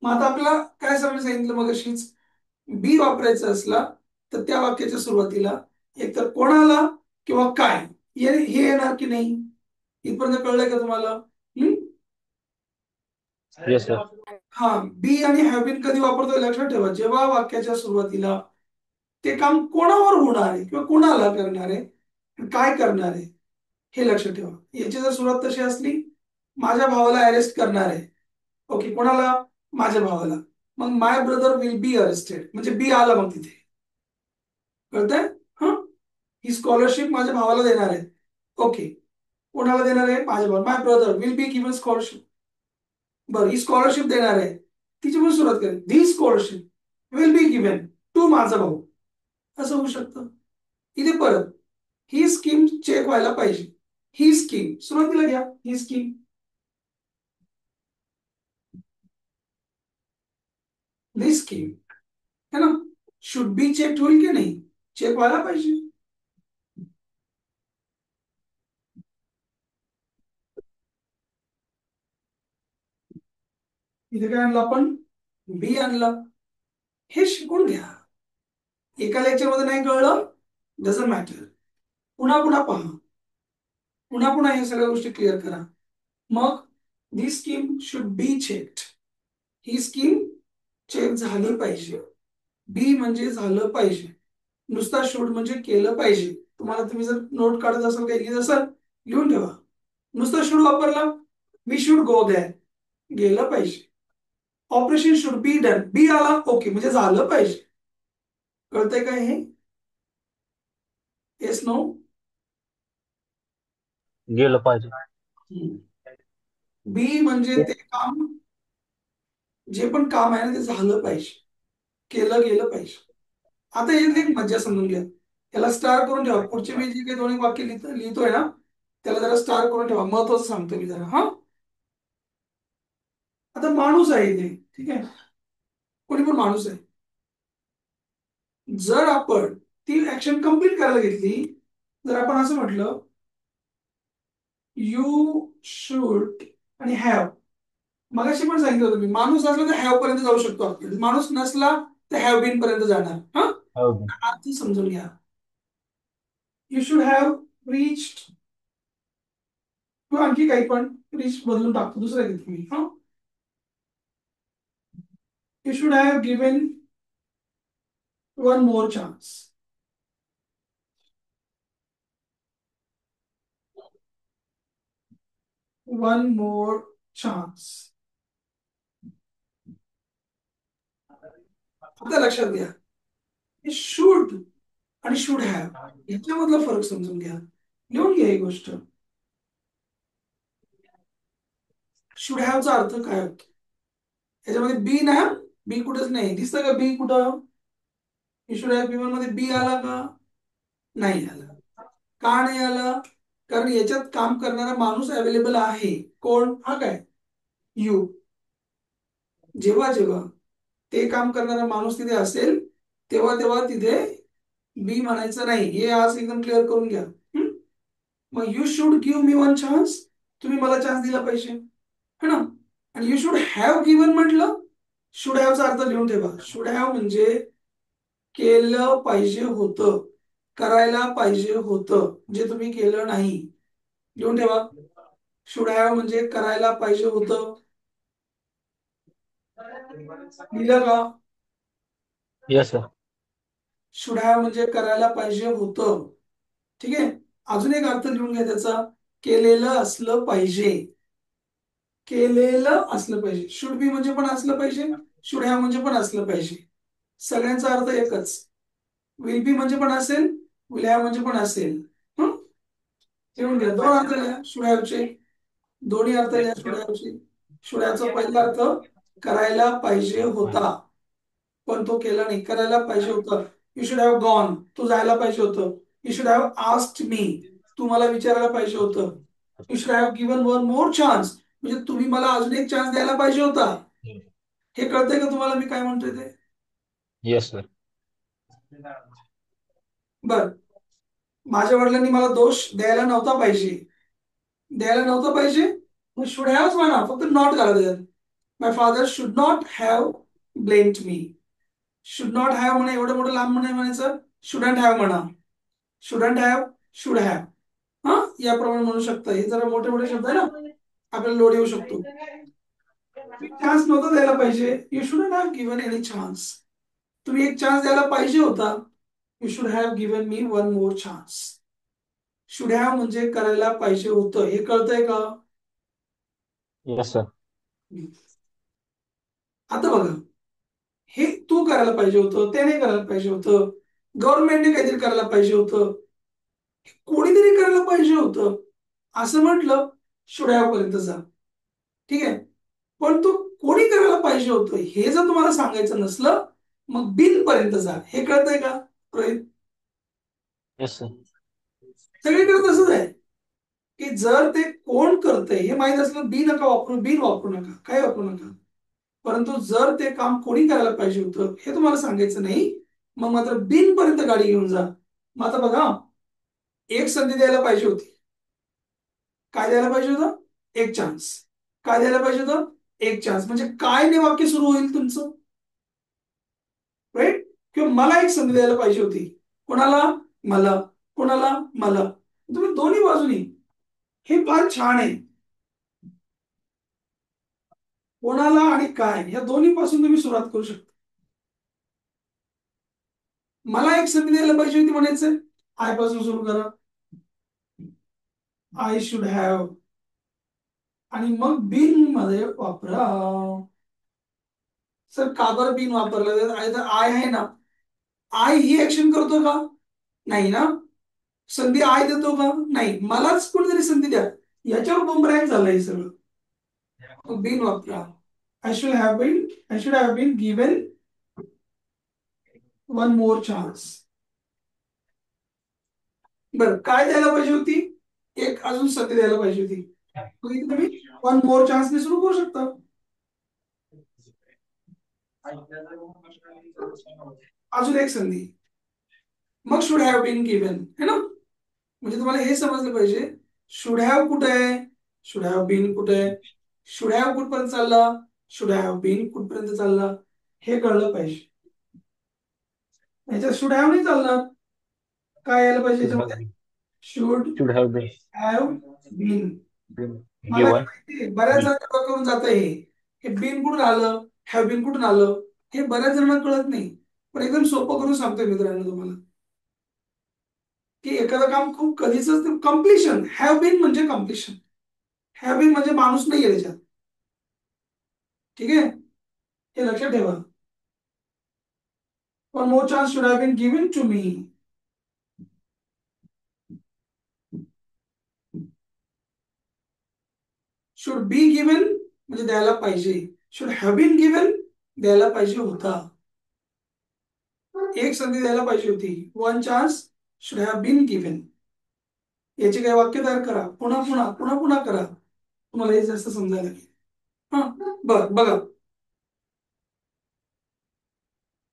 मग आता आपल्याला काय समज सांगितलं मग अशीच, बी वापरायचं असला तर त्या वाक्याच्या सुरुवातीला एकतर कोणाला किंवा काय हे येणार की नाही? इथपर्यंत कळलंय का तुम्हाला? Yes sir. हा, बी आणि हॅव बीन कधी वापरतोय लक्षात ठेवा, जेव्हा वाक्याच्या सुरुवातीला ते काम कोणावर होणार आहे किंवा कोणाला करणार आहे, काय करणार आहे, हे लक्षात ठेवा. याची जर सुरुवात तशी असली, माझ्या भावाला अरेस्ट करणार आहे, ओके, कोणाला? माझ्या भावाला, मग माय ब्रदर विल बी अरेस्टेड, म्हणजे बी आला मग तिथे, कळतंय? हा, ही स्कॉलरशिप माझ्या भावाला देणार आहे, ओके, कोणाला देणार आहे? माझ्या भावाला. My brother will be given scholarship. बरं, ही स्कॉलरशिप देणार आहे, तिची पण सुरुवात करेल, the scholarship will be given to माझा भाऊ, असं होऊ शकतं. इथे परत ही स्कीम चेक व्हायला पाहिजे. ही स्कीम सुरुवातीला घ्या, ही स्कीम दिस स्कीम है ना, शुड बी चेक होईल की नाही, चेक व्हायला पाहिजे. इथे काय आणलं आपण, बी आणलं. हे शिकून घ्या. एका लेक्चर मध्ये नाही कळलं, डझंट मॅटर, पुन्हा पुन्हा पहा, पुन्हा पुन्हा हे सगळ्या गोष्टी क्लिअर करा. मग this scheme should be checked, ही स्कीम चेक झाली पाहिजे. बी म्हणजे झालं पाहिजे. नुसता शुड म्हणजे केलं पाहिजे. तुम्हाला तुम्ही जर नोट काढत असाल, काही लिहित असाल, लिहून ठेवा. नुसता शुड वापरला, वी शुड गो देअर, गेलं पाहिजे. Operation should be done, be आला ओके म्हणजे झालं पाहिजे. कळतंय काय हे? Yes no? गेलं पाहिजे. बी म्हणजे ते काम, जे पण काम आहे ना ते झालं पाहिजे, केलं गेलं पाहिजे. आता यातली एक मज्जा समजून घ्या. याला स्टार करून ठेवा. पुढचे मी जे काही दोन्ही वाक्य लिहितोय ना त्याला जरा स्टार करून ठेवा. महत्वाचं सांगतो मी जरा. हा, आता माणूस आहे इथे, ठीक आहे, कोणी पण माणूस आहे. जर आपण ती ऍक्शन कंप्लीट करायला घेतली, जर आपण असं म्हटलं यू शुड आणि हॅव, मगाशी पण सांगितलं होतं मी, माणूस असला तर हॅव पर्यंत जाऊ शकतो आपण, माणूस नसला तर हॅव बीन पर्यंत जाणार. हा, हो. अर्थ समजून घ्या. यू शुड हॅव रीच्ड, किंवा आणखी काही पण, रीच बदलून टाकतो, दुसरं घेतो मी. हा, you should have given one more chance. One more chance. आता लक्षात घ्या, शुड आणि शुड हॅव याच्यामधला फरक समजून घ्या. लिहून घ्या ही गोष्ट. शुड हॅवचा अर्थ काय होतो? याच्यामध्ये बी ना, बी कुठंच नाही. दिसतं का बी कुठं? यू शुड हॅव गिव्हन मध्ये बी आला का? नाही आला. का नाही आला? कारण याच्यात काम करणारा माणूस अवेलेबल आहे. कोण? हा काय, यू. जेव्हा जेव्हा ते काम करणारा माणूस तिथे असेल तेव्हा तेव्हा तिथे बी म्हणायचं नाही. हे आज एकदम क्लिअर करून घ्या. मग you should give me one chance, तुम्ही मला चान्स दिला पाहिजे, है ना. आणि यू शुड हॅव गिव्हन म्हटलं, शुड हॅवचा अर्थ लिहून ठेवा. शुड हॅव म्हणजे केलं पाहिजे होतं, करायला पाहिजे होतं, जे तुम्ही केलं नाही. लिहून ठेवा. शुड हॅव म्हणजे करायला पाहिजे होतं. लिहिलं का? Yes sir. शुड हॅव म्हणजे करायला पाहिजे होतं. ठीक आहे. अजून एक अर्थ लिहून घ्या त्याचा, केलेलं असलं पाहिजे. केलेलं असलं पाहिजे. शुड बी म्हणजे पण असलं पाहिजे, शुड हॅव म्हणजे पण असलं पाहिजे. सगळ्यांचा अर्थ एकच. विल बी म्हणजे पण असेल, विल हॅव म्हणजे पण असेल. हं? लिहून घ्या. दोन अर्थ लिहा शुड हॅवचे, दोन्ही अर्थ लिहा शुड हॅवचे. शुड हॅवचा पहिला अर्थ करायला पाहिजे होता, पण तो केला नाही. करायला पाहिजे होतं. यू शुड हॅव गॉन, तू जायला पाहिजे होतं. You should have asked me, तू मला विचारायला पाहिजे होतं. You should have given one more chance, म्हणजे तुम्ही मला अजून एक चान्स द्यायला पाहिजे होता. हे कळतंय का तुम्हाला मी काय म्हणतोय ते? Yes sir. बर, माझ्या वडिलांनी मला दोष द्यायला नव्हता पाहिजे, द्यायला नव्हतं पाहिजे, मग शुड हॅव म्हणा, फक्त नॉट घाला त्याच्यात. My father should not have blamed me. Should not have म्हणा, एवढं मोठं लांब नाही म्हणायचं. शुडंट हॅव म्हणा. शुडंट हॅव, शुड हॅव, हा याप्रमाणे म्हणू शकता. हे जरा मोठे मोठे शब्द आहे ना, आपल्याला लोड येऊ शकतो. चान्स नव्हता द्यायला पाहिजे. You shouldn't have given any chance, तुम्ही एक चान्स द्यायला पाहिजे होता. You should have given me one more chance. Should have म्हणजे करायला पाहिजे होतं. हे कळतंय का? Yes sir. आता बघा, हे तू करायला पाहिजे होतं, त्याने करायला पाहिजे होतं, गव्हर्नमेंटने काहीतरी करायला पाहिजे होतं, कोणीतरी करायला पाहिजे होतं, असं म्हटलं शुड हॅव पर्यंत जा. ठीक आहे. पण तो कोणी करायला पाहिजे होतं हे जर तुम्हाला सांगायचं नसलं, मग बिन पर्यंत जा. हे कळतंय का? Rohit, yes sir. सगळीकडे तसंच आहे की जर ते कोण करतंय हे माहित असलं बी नका वापरू, बिन वापरू नका, काय वापरू नका. परंतु जर ते काम कोणी करायला पाहिजे होतं हे तुम्हाला सांगायचं नाही, मग मात्र बिन पर्यंत गाडी घेऊन जा. मग आता बघा, एक संधी द्यायला पाहिजे होती. काय द्यायला पाहिजे होतं? एक चान्स. काय द्यायला पाहिजे होतं? एक चान्स. म्हणजे काय ने वाक्य सुरू होईल तुमचं? राईट? किंवा मला एक संधी द्यायला पाहिजे होती. कोणाला? मला. कोणाला? मला. तुम्ही दोन्ही बाजूनी, हे फार छान आहे. कोणाला आणि काय या दोन्ही पासून तुम्ही सुरुवात करू शकता. मला एक संधी द्यायला पाहिजे होती म्हणायचं, आय पासून सुरू करा. आय शुड हॅव, आणि मग बिन मध्ये वापरा. सर का बरं बिन वापरलं? आय आहे ना, आय ही ऍक्शन करतो का? नाही ना. संधी आय देतो का? नाही. मलाच कोणतरी संधी द्या, याच्यावर बुमरॅंग झालं हे सगळं. मग बिन वापरा. I should have been given one more chance. बरं, काय द्यायला पाहिजे होती? एक अजून संधी द्यायला पाहिजे होती. मग इथे तुम्ही वन मोर चान्सने सुरू करू शकता. अजून एक संधी, मग शुड हॅव बीन गिव्हन, है ना. म्हणजे तुम्हाला हे समजलं पाहिजे, शुड हॅव कुठे आहे, शुड हॅव बीन कुठे आहे, शुड हॅव कुठपर्यंत चालला, शुड हॅव बीन कुठपर्यंत चालला, हे कळलं पाहिजे. याच्यात शुड हॅव नाही चालणार. काय यायला पाहिजे Should have याच्यामध्ये? been. Should Should have been. Have been. Been मला given. माहिती आहे, बऱ्याच Been. जणांना करून जात हे. हे बिन कुठून आलं, हॅव बीन कुठून आलं, हे बऱ्याच जणांना कळत नाही. पण एकदम सोपं करून सांगतोय मित्रांनो तुम्हाला, की एखादं काम खूप कधीच कम्प्लिशन. हॅव बीन म्हणजे कम्प्लिशन. हॅव बीन म्हणजे माणूस नाहीये त्याच्यात. ठीक आहे, हे लक्षात ठेवा. One more chance should have been given to me. Should be given म्हणजे द्यायला पाहिजे. शुड हॅव बीन गिव्हन द्यायला पाहिजे होता. एक संधी द्यायला पाहिजे होती. One chance should have been given. याचे काही वाक्य तयार करा, पुन्हा पुन्हा पुन्हा पुन्हा करा, तुम्हाला हे जास्त समजायला लागेल. हा, बर बघा,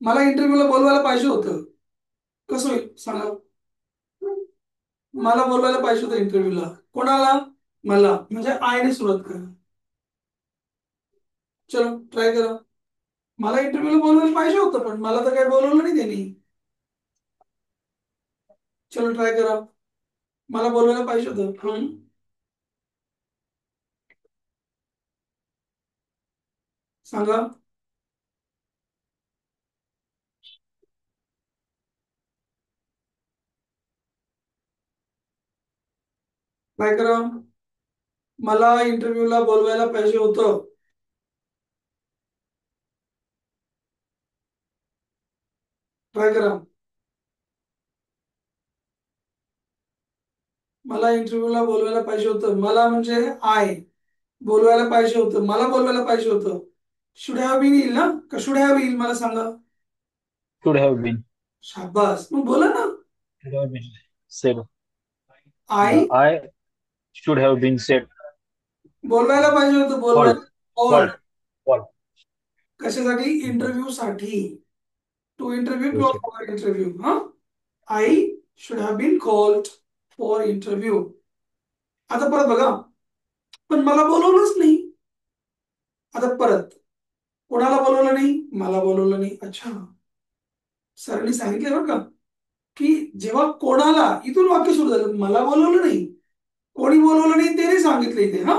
मला इंटरव्ह्यूला बोलवायला पाहिजे होतं. कसं होईल सांगा? मला बोलवायला पाहिजे होतं इंटरव्ह्यूला. कोणाला? मला. म्हणजे आयने सुरुवात करा. चलो ट्राय करा. मला इंटरव्ह्यूला बोलवायला पाहिजे होतं, पण मला तर काही बोलवलं नाही त्यांनी. चलो ट्राय करा. मला बोलवायला पाहिजे होतं. सांगा. ट्राय करा. मला इंटरव्ह्यूला बोलवायला पाहिजे होतं. ट्राय करा. मला इंटरव्ह्यूला बोलवायला पाहिजे होतं. मला म्हणजे आय. बोलवायला पाहिजे होतं, मला बोलवायला पाहिजे होतं. शुड हॅव बीन येईल ना, का शुड हॅव येईल मला सांगा? Should have been. शाबास, मग बोला ना. Should have been said. I I should have been said. बोलवायला पाहिजे होतं, Called. बोलवायला. कॉल्ड. Called. Called. कशासाठी? इंटरव्ह्यू साठी. टू इंटरव्ह्यू Yes, किंवा sir. For interview. हा, I should have been called for interview. आता परत बघा, पण मला बोलवलंच नाही. आता परत, कोणाला बोलवलं नाही? मला बोलवलं नाही. अच्छा, सरांनी सांगितलं बरं का, की जेव्हा कोणाला, इथून वाक्य सुरू झालं, मला बोलवलं नाही, कोणी बोलवलं नाही ते नाही सांगितलं इथे. हा,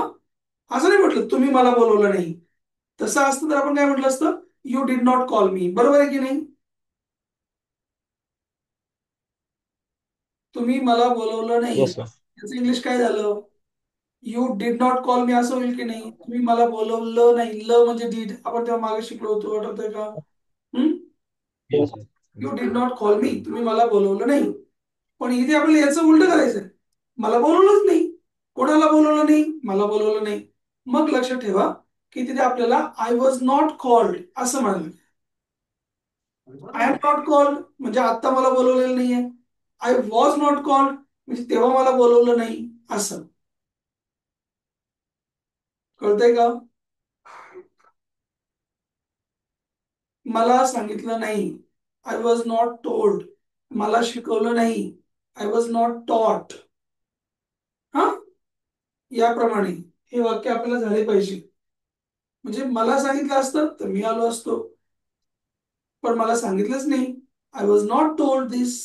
असं नाही म्हटलं तुम्ही मला बोलवलं नाही. तसं असतं तर आपण काय म्हटलं असतं? यू डिड नॉट कॉल मी. बरोबर आहे की नाही? तुम्ही मला बोलवलं नाही, Yes, sir. याचं इंग्लिश काय झालं? यू डिड नॉट कॉल मी. असं होईल की नाही? तुम्ही मला बोलवलं नाही. ल म्हणजे डीड, आपण तेव्हा मागे शिकलो होतो, आठवतंय का? Yes, sir. You did not call मी, तुम्ही मला बोलवलं नाही. पण इथे आपल्याला याचं उलट करायचंय. मला बोलवलंच नाही. कोणाला बोलवलं नाही? मला बोलवलं नाही. मग लक्षात ठेवा की तिथे आपल्याला आय वॉज नॉट कॉल्ड असं म्हणाल. आय एम नॉट कॉल्ड म्हणजे आता मला बोलवलेलं नाहीये. आय वॉज नॉट कॉल्ड म्हणजे तेव्हा मला बोलवलं नाही. असं कळतंय का? मला सांगितलं नाही. I was not told. मला शिकवलं नाही. आय वॉज नॉट टॉट. हा, याप्रमाणे हे वाक्य आपल्याला झाले पाहिजे. म्हणजे मला सांगितलं असतं तर मी आलो असतो, पण मला सांगितलंच नाही. आय वॉज नॉट टोल्ड दिस.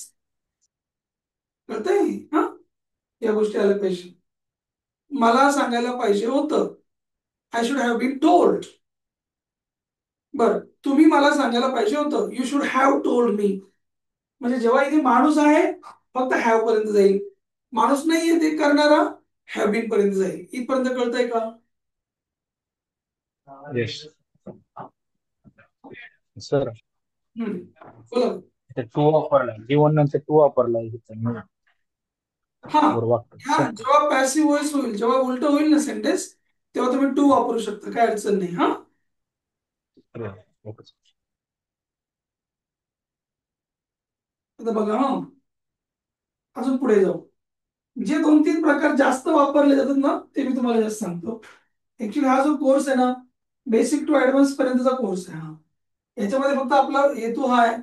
कळतंय? हा, या गोष्टी आल्या पाहिजे. मला सांगायला पाहिजे होतं. I should have been told. बरं, तुम्ही मला सांगायला पाहिजे होतं. You should have told me. म्हणजे जेव्हा इथे माणूस आहे फक्त हॅव पर्यंत जाईल. माणूस नाहीये ते करणारा हॅव बीन पर्यंत जाईल. इथपर्यंत कळतंय का? Yes sir. बोला. इथे टू वापरलाय, जीवन नंतर टू वापरलाय इथं हा, वाक्य ह्या जेव्हा पॅसिव्ह व्हॉइस होईल, जेव्हा उलट होईल ना सेंटेन्स, तेव्हा तुम्ही टू वापरू शकता. काय अडचण नाही. हा, ओके. आता बघा. हा, अजून पुढे जाऊ. जे 2-3 प्रकार जास्त वापरले जातात ना ते मी तुम्हाला जास्त सांगतो. ऍक्च्युली हा जो कोर्स आहे ना, बेसिक टू ऍडव्हान्स पर्यंतचा कोर्स आहे हा. याच्यामध्ये फक्त आपला हेतू हा आहे,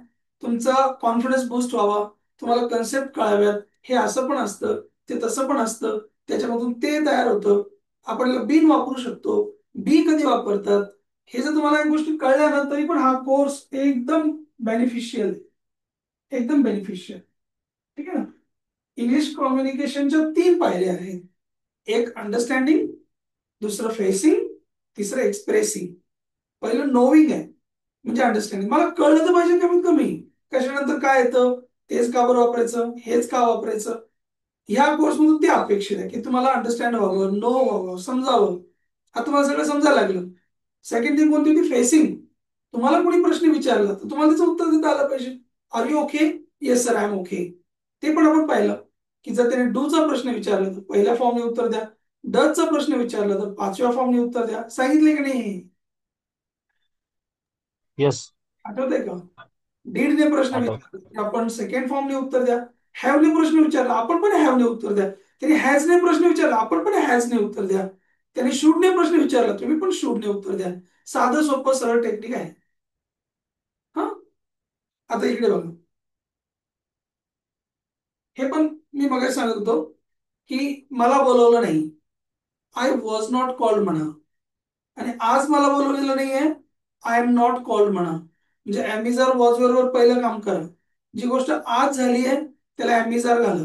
तुमचा कॉन्फिडन्स बूस्ट व्हावा, तुम्हाला कन्सेप्ट कळाव्यात. हे असं पण असतं, ते तसं पण असतं, त्याच्यामधून ते तयार होतं. आपल्याला बीन वापरू शकतो. बी कधी वापरतात हे जर तुम्हाला या गोष्टी कळल्या ना, तरी पण हा कोर्स एकदम बेनिफिशियल, एकदम बेनिफिशियल. ठीक आहे ना? इंग्लिश कम्युनिकेशनच्या 3 पायऱ्या आहेत. एक अंडरस्टँडिंग, दुसरं फेसिंग, तिसरं एक्सप्रेसिंग. पहिलं नोविंग आहे म्हणजे अंडरस्टँडिंग. मला कळलं तर पाहिजे कमीत कमी. कशानंतर काय येतं, तेच का बरं वापरायचं, हेच का वापरायचं. ह्या कोर्समधून ते अपेक्षित आहे की तुम्हाला अंडरस्टँड व्हावं, नो व्हावं, समजावं. आता तुम्हाला सगळं समजायला लागलं. सेकंड थिंग कोणती होती? फेसिंग. तुम्हाला कोणी प्रश्न विचारला तर तुम्हाला त्याचं उत्तर देता आलं पाहिजे. Are you okay? Yes sir, I am okay. ते पण आपण पाहिलं की जर त्याने डूचा प्रश्न विचारला तर पहिल्या फॉर्मने उत्तर द्या. डचचा प्रश्न विचारला तर 5व्या फॉर्मने उत्तर द्या. सांगितले की नाही? येस. आठवतंय का? डीडने प्रश्न आठवत. विचारला तर आपण सेकंड फॉर्मने उत्तर द्या. हॅवने प्रश्न विचारला आपण पण हॅवने उत्तर द्या. त्याने हॅजने प्रश्न विचारला आपण पण हॅजने उत्तर द्या. त्याने शूडने प्रश्न विचारला तुम्ही पण शूडने उत्तर द्या. साधं सोपं सरळ टेक्निक आहे. हा, आता इकडे बघा. हे पण मी मगाशी सांगत होतो की मला बोलवलं नाही. आय वॉज नॉट कॉल्ड म्हणा. आणि आज मला बोलवलेलं नाहीये. आय एम नॉट कॉल्ड म्हणा. म्हणजे ऍमिझार वॉज वर पहिलं काम करा. जी गोष्ट आज झाली आहे त्याला ऍमिझार घाला,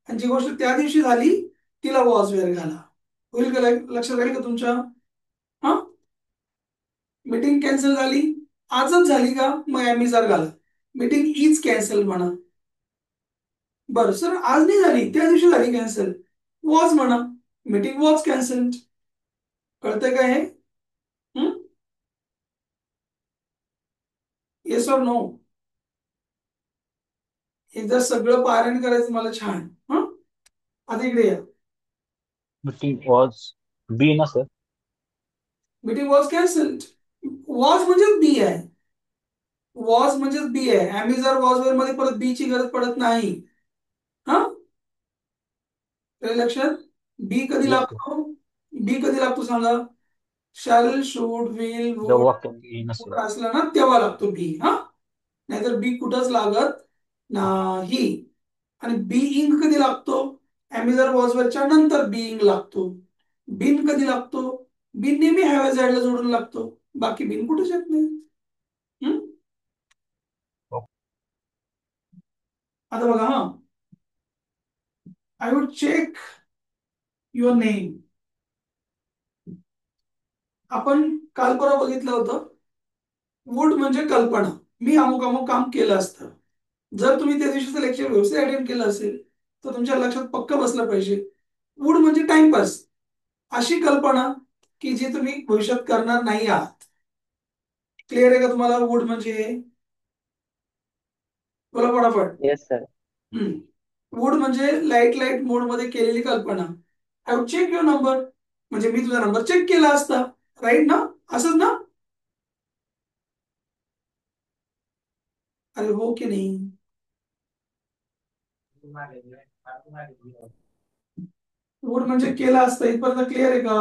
आणि जी गोष्ट त्या दिवशी झाली तिला वॉज वेअर घाला. होईल का? लक्षात राहील का तुमच्या? हा, मीटिंग कॅन्सल झाली, आजच झाली का, मग ऍमिझार घाला. मीटिंग इज कॅन्सल म्हणा. बरं सर, आज नाही झाली त्या दिवशी झाली कॅन्सल, वॉज म्हणा. Meeting was cancel. कळतंय का हे? Yes or no? एकदा सगळं पारायण करायचं मला छान. हा, आता इकडे या. मीटिंग वॉज बी ना sir. Meeting was cancelled. Was म्हणजेच बी आहे. वॉज म्हणजेच बी आहे. ऍमिझार वॉज वर मध्ये परत बी ची गरज पडत नाही. हा, लक्षात. बी कधी येस सर. लागतो? बी कधी लागतो सांगा? Shall, should, will, the wood वाक्य बी ना सर. असला ना तेव्हा लागतो बी. हा, नाहीतर बी कुठंच लागत नाही. आणि बीइंग कधी लागतो? ऍमिझार वॉज वरच्या नंतर बीइंग लागतो. बिन कधी लागतो? बिन नेहमी हॅव एज ला जोडून लागतो. बाकी बिन कुठेच येत नाही. हम्म? आता बघा. हा, I would check your name. आपण काल परवा बघितलं होतं. वुड म्हणजे कल्पना. मी अमुक अमुक काम केलं असतं. जर तुम्ही त्या दिवशीचं लेक्चर व्यवस्थित अटेंड केलं असेल तर तुमच्या लक्षात पक्क बसलं पाहिजे. वुड म्हणजे टाइमपास, अशी कल्पना की जी तुम्ही भविष्यात करणार नाही आहात. क्लिअर आहे का तुम्हाला वुड म्हणजे? बोला फटाफट. Yes sir. वुड म्हणजे लाईट लाईट मोड मध्ये केलेली कल्पना. I would check your number म्हणजे मी तुझा नंबर चेक केला असता. राईट ना? असंच ना? अरे हो की नाही? वुड म्हणजे केला असतं, इथपर्यंत क्लिअर आहे का?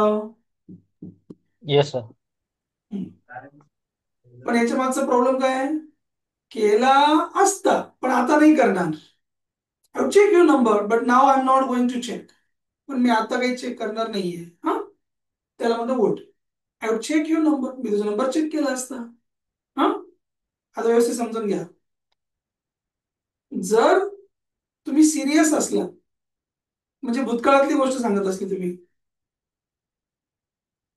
Yes sir. हम्म. पण याच्या मागचा प्रॉब्लेम काय आहे? केला असता पण आता नाही करणार. I check your number but now I am not going to check. पण मी आता काही चेक करणार नाहीये. हा, त्याला म्हणतो would. I would check your number, मी तुझा नंबर चेक केला असता. हा, आता व्यवस्थित समजून घ्या. जर तुम्ही सिरियस असला, म्हणजे भूतकाळातली गोष्ट सांगत असली तुम्ही,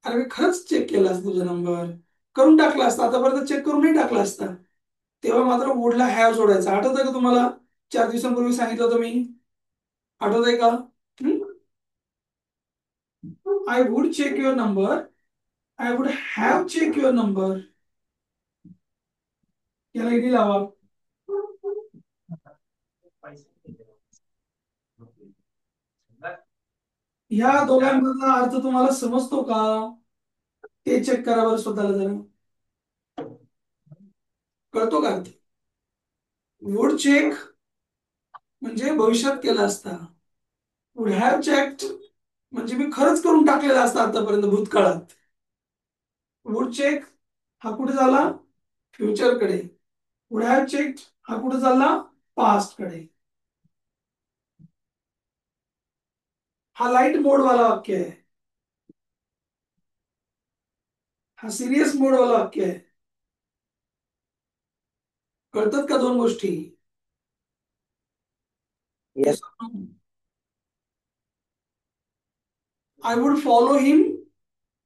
अरे मी खरंच चेक केला असता तुझा नंबर, करून टाकला असता, आतापर्यंत चेक करून नाही टाकला असता, तेव्हा मात्र वुडला हॅव जोडायचा. आठवतंय का तुम्हाला? 4 दिवसांपूर्वी सांगितलं होतं मी. आठवतंय का? I would check your number, I would have check your number. याला इथे लावा. ह्या दोघांमधला अर्थ तुम्हाला समजतो का? ते चेक करा बरं स्वतःला जरा. कळतो का अर्थ? वुड चेक म्हणजे भविष्यात केला असता. वुड हॅव चेक्ड म्हणजे मी खरंच करून टाकलेला असता आतापर्यंत भूतकाळात. वुड चेक हा कुठे झाला? फ्युचर कडे. वुड हॅव चेक्ड हा कुठे चालला? पास्ट कडे. हा लाईट मोड वाला वाक्य आहे, हा सिरियस मोड वाला वाक्य आहे. कळतात का दोन गोष्टी? Yes. आय वुड फॉलो हिम,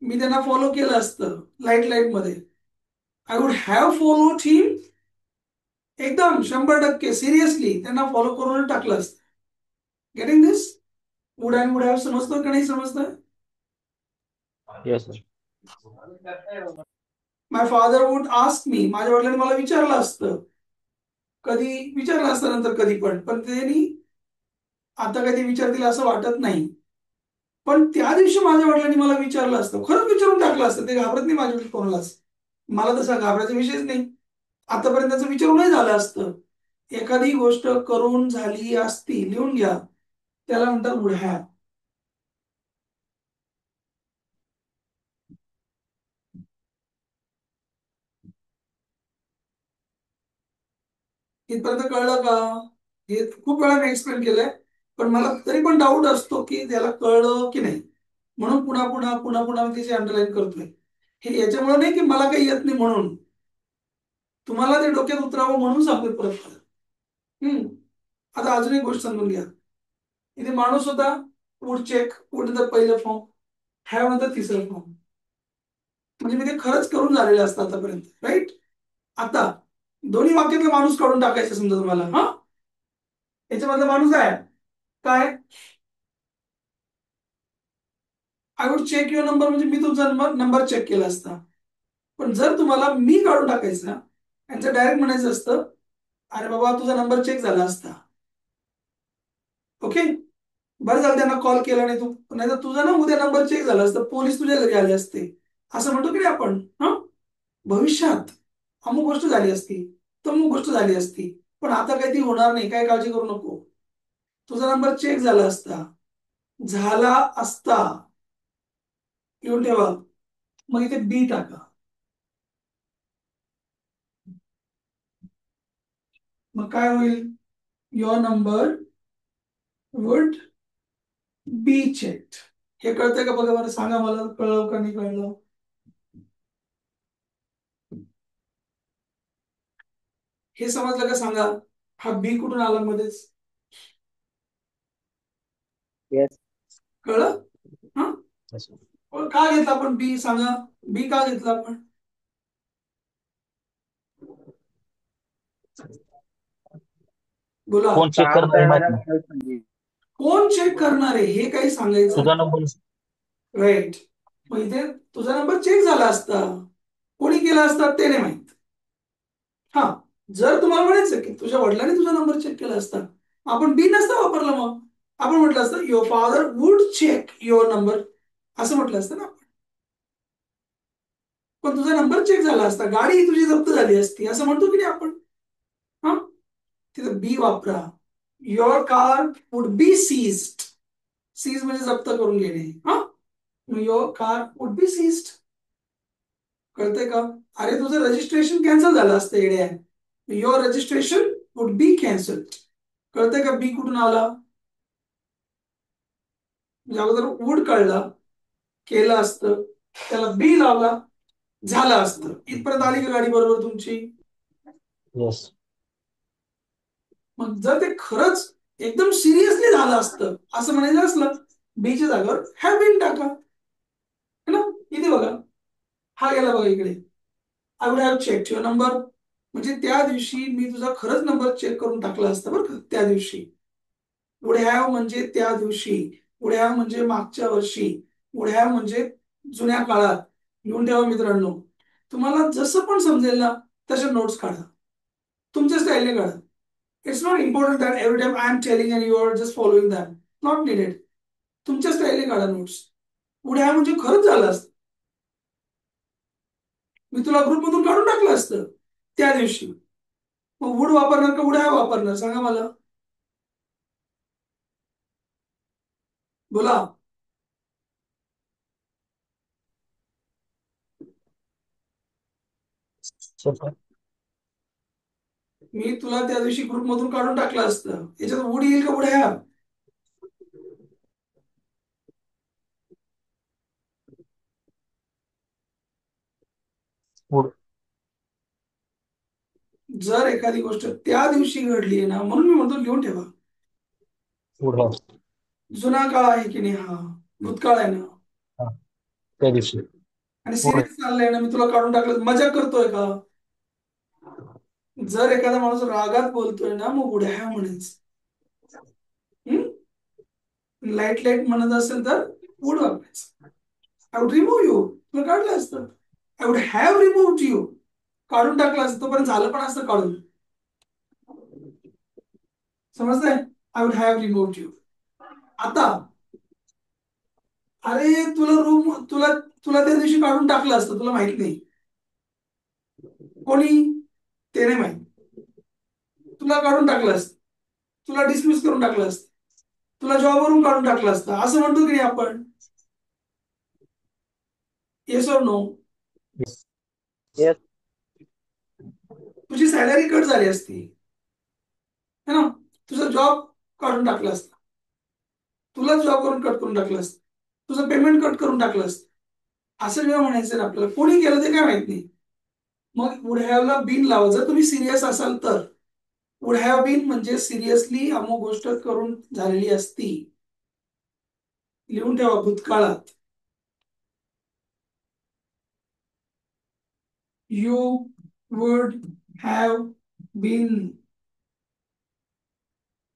मी त्यांना फॉलो केलं असतं लाईट लाईट मध्ये. आय वुड हॅव फॉलोड हिम, एकदम 100% सिरियसली त्यांना फॉलो करून टाकलं असतं. Getting this? Would and would have समजतं का नाही समजतं? Yes sir. My father would ask me, माझ्या वडिलांनी मला विचारलं असतं. कधी विचारलं असतं, नंतर कधी पण पण त्यांनी आता कधी विचारतील असं वाटत नाही. पण त्या दिवशी माझ्या वडिलांनी मला विचारलं असतं, खरंच विचारून टाकलं असतं. ते घाबरत नाही माझ्या वडील कोणालाच. मला तसा घाबरायचा विषयच नाही. आतापर्यंत त्याचं विचारूनही झालं असतं. एखादी गोष्ट करून झाली असती, लिहून घ्या, त्याला म्हणतात वुड हॅव. इथपर्यंत कळलं का? हे खूप वेळा मी एक्सप्लेन केलंय, पण मला तरी पण डाऊट असतो की त्याला कळलं की नाही, म्हणून पुन्हा पुन्हा पुन्हा पुन्हा मी त्याची अंडरलाईन करतोय. हे याच्यामुळे नाही की मला काही येत नाही म्हणून, तुम्हाला ते डोक्यात उतरावं म्हणून सांगतोय परत परत. आता अजून एक गोष्ट समजून घ्या. इथे माणूस होता, वुड चेक, वुड नंतर पहिलं फॉर्म, हॅव नंतर तिसरं फॉर्म. म्हणजे मी ते खरंच करून झालेलं असतं आतापर्यंत, राईट? आता दोन्ही वाक्यातला माणूस काढून टाकायचं समजा तुम्हाला. हा, याच्यामधला माणूस आहे काय? I would check your number म्हणजे मी तुमचा नंबर चेक केला असता. पण जर तुम्हाला मी काढून टाकायचं, यांचं डायरेक्ट म्हणायचं असतं, अरे बाबा तुझा नंबर चेक झाला असता. ओके, बरं झालं त्यांना कॉल केला नाही तू, नाही तर तुझा ना उद्या नंबर चेक झाला असता, पोलीस तुझ्या घरी आले असते. असं म्हणतो की नाही आपण? हा, भविष्यात अमुक गोष्ट झाली असती, तमुक गोष्ट झाली असती, पण आता काही ती होणार नाही, काय काळजी करू नको. तुझा नंबर चेक झाला असता, झाला असता येऊन ठेवा. मग इथे बी टाका. मग काय होईल? Your number would be checked. हे कळतंय का बघा बरं, सांगा मला, कळलं का नाही कळलं? हे समजलं का सांगा? हा बी कुठून आला मध्येच? Yes. कळलं? हा, Yes, sir. का घेतला आपण बी? सांगा, बी का घेतला आपण? बोला. कोण चेक काम करणार हे माहित करणाऱ्या नाही. माणसाची. कोण चेक करणार आहे हे काही सांगायचं. तुझा नंबर. राईट. मग इथे तुझा नंबर चेक झाला असता, कोणी केला असता ते नाही माहित. हा, जर तुम्हाला म्हणायचं की तुझ्या वडिलांनी तुझा नंबर चेक केला असता, आपण बी नसता वापरला, मग आपण म्हटलं असतं your father would check your number, असं म्हटलं असतं ना. पण तुझा नंबर चेक झाला असता, गाडी तुझी जप्त झाली असती, असं म्हणतो की नाही आपण? तिथं बी वापरा. Your car would be seized. Seize म्हणजे जप्त करून घेणे. हा, your car would be seized. कळतंय का? अरे तुझं रजिस्ट्रेशन कॅन्सल झालं असतं येड्या. Your registration would be cancelled. कळतंय का बी कुठून आला? म्हणजे अगोदर वुड कळला, केलं असतं, त्याला बी लावला, झालं असतं. इथपर्यंत आली का गाडी बरोबर तुमची? येस. मग जर ते खरंच एकदम सिरियसली झालं असतं असं म्हणायचं असलं, बीच्या जागेवर हॅव बीन टाका. है ना? इथे बघा, हा गेला बघा इकडे. I would have check your number. म्हणजे त्या दिवशी मी तुझा खरंच नंबर चेक करून टाकला असता बरं का, त्या दिवशी. वुड हॅव म्हणजे त्या दिवशी, वुड हॅव म्हणजे मागच्या वर्षी, वुड हॅव म्हणजे जुन्या काळात. लिहून ठेवा मित्रांनो. तुम्हाला जसं पण समजेल ना तशा नोट्स काढा, तुमच्या स्टाईलने काढा. It's not important that every time I am telling and you are just following them. Not needed. तुमच्या स्टाईलने काढा नोट्स. वुड हॅव म्हणजे खरंच झालं असतं, मी तुला ग्रुपमधून काढून टाकलं असतं त्या दिवशी. मग वुड वापरणार का वुड हॅव वापरणार सांगा मला? बोला. सर मी तुला त्या दिवशी ग्रुपमधून काढून टाकलं असतं, याच्यात वुड येईल का वुड हॅव? वुड जर एखादी गोष्ट त्या दिवशी घडली आहे ना, म्हणून मी म्हणतो लिहून ठेवा. Would have. जुना काळ आहे की नाही, हा भूतकाळ आहे ना. हा, त्या दिवशी. आणि वुड सिरियस चाललंय ना, मी तुला काढून टाकलं, मजा करतोय का? जर एखादा माणूस रागात बोलतोय ना, मग वुड हॅव म्हणायचं. लाईट लाईट म्हणत असेल तर वुड वापरायचं. आय वुड रिमूव्ह यू, तुला काढलं असतं. I would have removed you, काढून टाकलं असतं, तोपर्यंत झालं पण असतं काढून. समजतंय? I would have removed you. आता अरे तुला तुला त्या दिवशी काढून टाकलं असतं, तुला माहित नाही कोणी, ते नाही माहित. तुला काढून टाकलं असतं, तुला डिसमिस करून टाकलं असतं, तुला जॉबवरून काढून टाकलं असतं, असं म्हणतो की नाही आपण? Yes or no? Yes. Yes. तुझी सॅलरी कट झाली असती, है ना? तुझा जॉब काढून टाकला असता, तुला जॉबवरून कट करून टाकलं असतं, तुझं पेमेंट कट करून टाकलं असतं. असं जेव्हा म्हणायचं ना आपल्याला, कोणी केलं ते काय माहित नाही. मग वुड हॅव ला बीन लावा जर तुम्ही सिरियस असाल तर. वुड हॅव बीन म्हणजे सिरियसली अमुक गोष्ट करून झालेली असती. लिहून ठेवा भूतकाळात. You would have been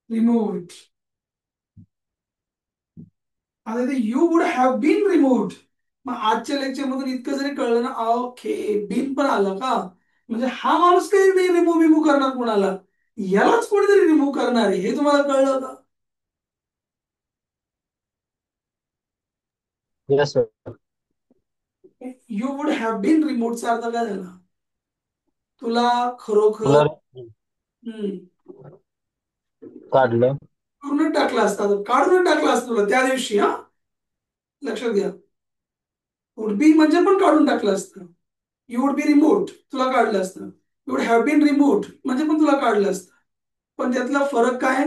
removed. आता ते you would have been removed. मग आजच्या लेक्चर मधून इतकं जरी कळलं ना, ओके बीन पण आलं का, म्हणजे हा माणूस काही नाही रिमूव्ह करणार कोणाला, यालाच कोणीतरी रिमूव्ह करणार आहे, हे तुम्हाला कळलं का? Yes sir. You would have been रिमूव्हचा अर्थ काय झाला? तुला खरोखर तुला हम्म, काढलं. काढूनच टाकला असता, काढूनच टाकला असता तुला त्या दिवशी. हा, लक्षात घ्या. वुड बी म्हणजे पण काढून टाकलं असतं. यू वुड बी रिमूव्ड, तुला काढलं असतं. You would have been removed म्हणजे पण तुला काढलं असतं. पण त्यातला फरक काय?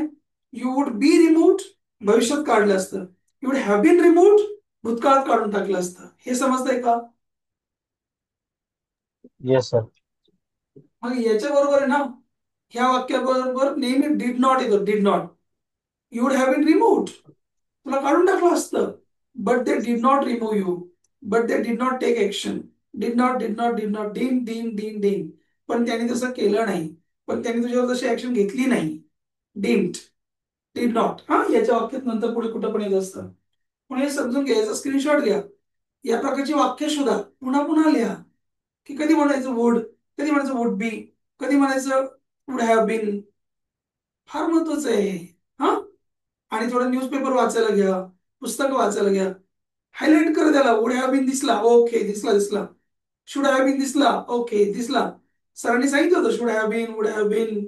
यू वुड बी रिमूव्ड भविष्यात काढलं असतं, you would have been removed भूतकाळात काढून टाकलं असतं. हे समजतंय का? Yes sir. मग याच्या बरोबर आहे ना, ह्या वाक्याबरोबर नेहमी डिड नॉट येतो. Did not. You would have been removed, तुला काढून टाकलं असतं. But they did not remove you, but they did not take action. Did not डीन डीन डीन डीन. पण त्यांनी तसं केलं नाही, पण त्यांनी तुझ्यावर तशी ऍक्शन घेतली नाही. Didn't, did not. हा, याच्या वाक्यात नंतर पुढे कुठं पण येत असतं. पण हे समजून घ्यायचं, स्क्रीनशॉट घ्या. या प्रकारची वाक्य शोधा, पुन्हा पुन्हा लिहा. की कधी म्हणायचं वुड, कधी म्हणायचं वुड बी, कधी म्हणायचं वुड हॅव बीन. फार महत्वाचं आहे हे. हा, आणि थोडं न्यूजपेपर वाचायला घ्या, पुस्तकं वाचायला घ्या. हायलाइट कर त्याला. वुड हॅव बीन दिसला, ओके दिसला दिसला. शुड हॅव बीन दिसला, ओके दिसला. सरांनी सांगितलं होतं should have been, would have been.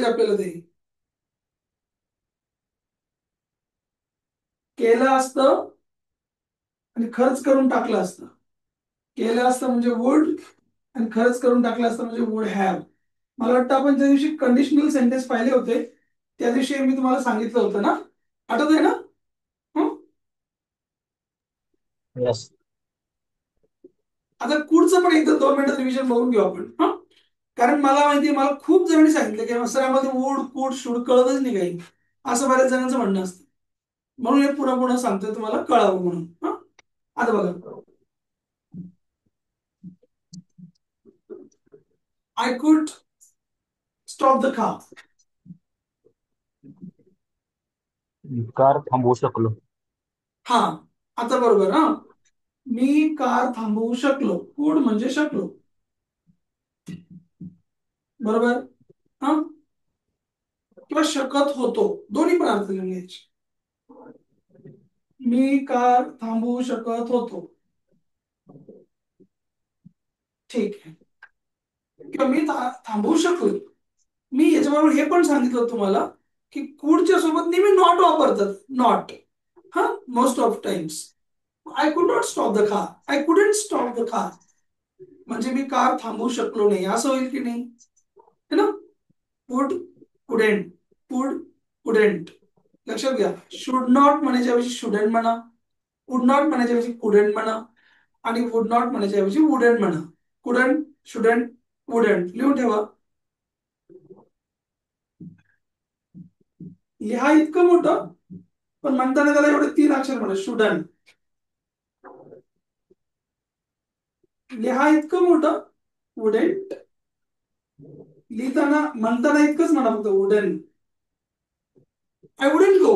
पाहिजे आपल्याला ते. केलं असतं आणि खर्च करून टाकलं असतं. केलं असतं म्हणजे वुड आणि खर्च करून टाकलं असतं म्हणजे वुड हॅव. मला वाटतं आपण त्या दिवशी कंडिशनल सेंटेन्स पाहिले होते, त्या दिवशी मी तुम्हाला सांगितलं होतं ना, आठवत आहे ना? येस. आता पुढचं पण एकदा 2 मिनिटात रिव्हिजन बघून घेऊ आपण. कारण मला माहिती आहे, मला खूप जणांनी सांगितलं की सर आम्हाला वूड कूड शूड कळतच नाही काही, असं बऱ्याच जणांचं म्हणणं असतं. म्हणून हे पुन्हा पुन्हा सांगतोय तुम्हाला कळावं म्हणून. आता बघा, I could stop the car. Car थांबवू शकलो. हा, आता बरोबर. मी कार थांबवू शकलो. कुड म्हणजे शकलो, बरोबर. हा, किंवा शकत होतो, दोन्ही पण अर्थ घेऊन घ्यायचे. मी कार थांबवू शकत होतो, ठीक आहे. किंवा मी थांबवू शकलो. मी याच्याबरोबर हे पण सांगितलं तुम्हाला की कुडच्या सोबत नेहमी नॉट वापरतात. नॉट, हा, most of times. I could not stop the car, I couldn't stop the car, म्हणजे मी कार थांबवू शकलो नाही, असं होईल की नाही, है ना? कुड, कुडेंट, कुड, कुडेंट. लक्षात घ्या, शुड नॉट म्हणायच्याऐवजी शुडंट म्हणा, वुड नॉट म्हणायच्याऐवजी कुडंट म्हणा, आणि वुड नॉट म्हणायच्याऐवजी वुडंट म्हणा. कुडंट, शुडंट, वुडंट लिहून ठेवा. लिहा इतकं मोठं, पण म्हणताना त्याला एवढे 3 अक्षर म्हणा, शुडंट. लिहा इतकं मोठं, वुडंट. लिहिताना म्हणताना इतकंच म्हणा फक्त, वुडंट. आय वुडंट गो,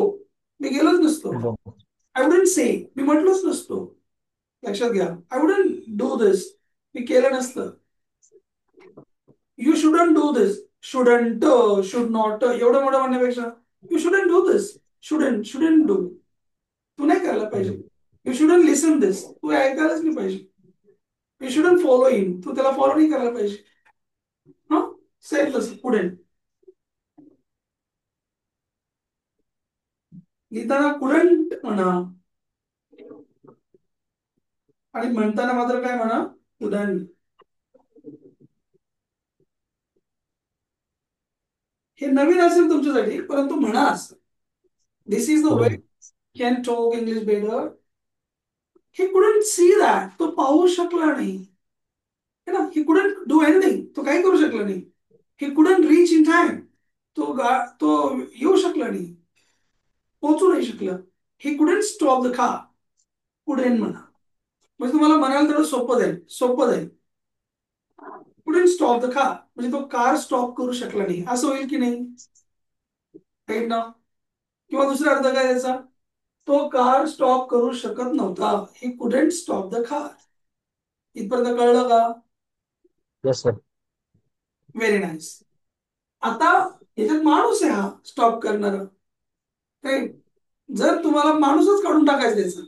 मी गेलोच नसतो. आय वुडंट से, मी म्हटलोच नसतो. लक्षात घ्या, आय वुडंट डू दिस, मी केलं नसतं. You shouldn't do this, shouldn't, should not एवढं मोठं म्हणण्यापेक्षा you shouldn't do this, shouldn't, shouldn't do, तू नाही करायला पाहिजे. यू शुडंट लिसन दिस, तू ऐकायलाच नाही पाहिजे. यू शुडंट फॉलो हिम, तू त्याला फॉलो नाही करायला पाहिजे. हा, सेम तसं पुढे लिहिताना कुडंट म्हणा, आणि म्हणताना मात्र काय म्हणा, कुडंट. हे नवीन असेल तुमच्यासाठी, परंतु म्हणा असं. This is the way can talk English better. He couldn't see that, तो पाहू शकला नाही, है ना. ही कुडंट डू एनिथिंग, तो काही करू शकला नाही. He couldn't reach in time, तो येऊ शकला नाही, पोहोचू नाही शकला. He couldn't stop the car, couldn't म्हणा, म्हणजे तुम्हाला म्हणायला थोडं सोपं जाईल, सोपं जाईल. कुडंट स्टॉप द कार म्हणजे तो कार स्टॉप करू शकला नाही, असं होईल की नाही, राईट ना. किंवा दुसरा अर्थ काय त्याचा, तो कार स्टॉप करू शकत नव्हता. He couldn't stop the car. इथपर्यंत कळलं का? Yes sir. Very nice. आता याच्यात माणूस आहे हा स्टॉप करणारा, राईट. जर तुम्हाला माणूसच काढून टाकायचं त्याचा,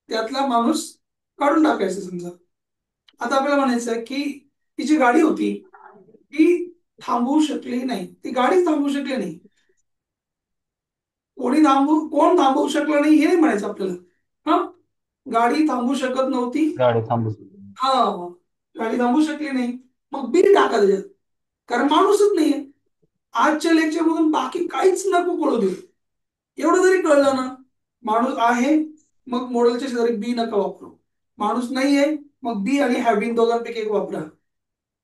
त्यातला माणूस काढून टाकायचा समजा. आता आपल्याला म्हणायचं की ती जी गाडी होती ती थांबवू शकली नाही, ती गाडीच थांबवू शकली नाही. कोण थांबवू शकलं नाही हे नाही म्हणायचं आपल्याला. हा, गाडी थांबवू शकत नव्हती. गाडी थांबू. हा, गाडी थांबवू शकली नाही, मग बी टाका त्याच्यात, कारण माणूसच नाहीये. आजच्या लेक्चर मधून बाकी काहीच नको कळू देऊ. एवढं जरी कळलं ना, माणूस आहे मग मॉडेलच्या शेजारी बी नका वापरू. माणूस नाहीये मग बी आणि हॅव बीन दोघांपैकी एक वापरा.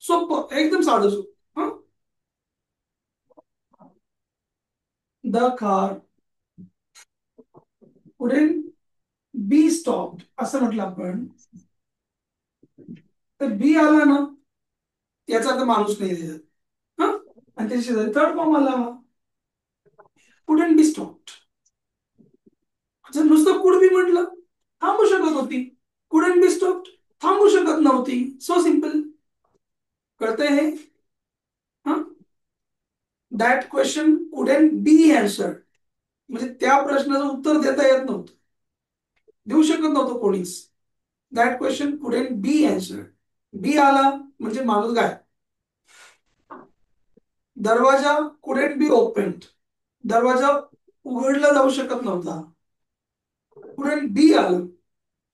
सोपं, एकदम साधं सोपं. The car couldn't be stopped असं म्हटलं आपण, तर बी आला ना, याचा अर्थ माणूस नाही त्याच्यात. हा, आणि त्याच्या शेजारी थर्ड फॉर्म आला, कुडंट बी स्टॉप्ड. जर नुसतं कुड बी म्हटलं, थांबू शकत होती. कुडंट बी स्टॉप्ड, थांबू शकत नव्हती. So simple. कळतंय हे? हा, that question couldn't be answered, म्हणजे त्या प्रश्नाचं उत्तर देता येत नव्हतं, देऊ शकत नव्हतं कोणीच. That question couldn't be answered. Be आला म्हणजे माणूस गायब. दरवाजा कुडेंट बी ओपन्ड. दरवाजा उघडला जाऊ शकत नव्हता. कुडेंट बी आलं.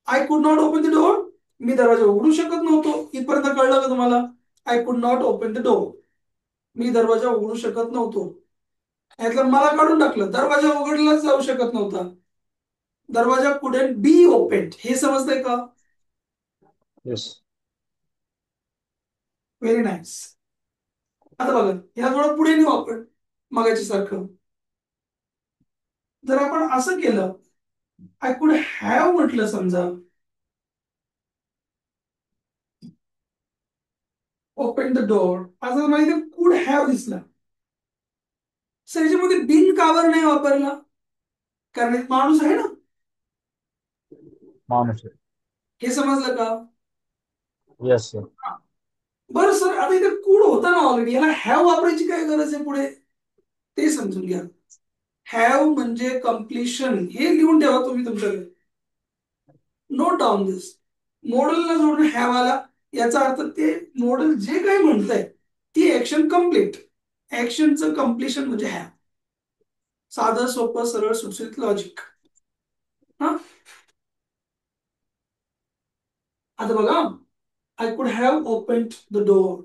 I could not open the door. मी दरवाजा उघडू शकत नव्हतो. इथपर्यंत कळलं का तुम्हाला? I could not open the door. मी दरवाजा उघडू शकत नव्हतो. यातलं मला काढून टाकलं. दरवाजा उघडलाच जाऊ शकत नव्हता. दरवाजा कुडेंट बी ओपेंड. हे समजतंय का? येस. Very nice. आता बघा, या थोडं पुढे नेऊ आपण मगाच्या सारखं. जर आपण असं केलं, आय कुड हॅव म्हटलं समजा, ओपन द डोअर, असं माहिती कुड हॅव दिसला. सर याच्यामध्ये बिन का बरं नाही वापरला? कारण एक माणूस आहे ना. माणूस आहे. हे समजलं का? Yes sir. बरं सर, आता इथे कुड होता ना ऑलरेडी, याला हॅव वापरायची काय गरज आहे पुढे? ते समजून घ्या. हॅव म्हणजे कम्प्लिशन. हे लिहून ठेवा तुम्ही तुमच्याकडे. नोट डाऊन दिस. मॉडेलला जोडून हॅव आला, याचा अर्थ ते मॉडेल जे काही म्हणतंय ती ऍक्शन कम्प्लीट. ऍक्शनचं कम्प्लिशन म्हणजे हॅव. साधं सोपं सरळ सुटसुटीत लॉजिक. हा, आता बघा, I could have opened the door.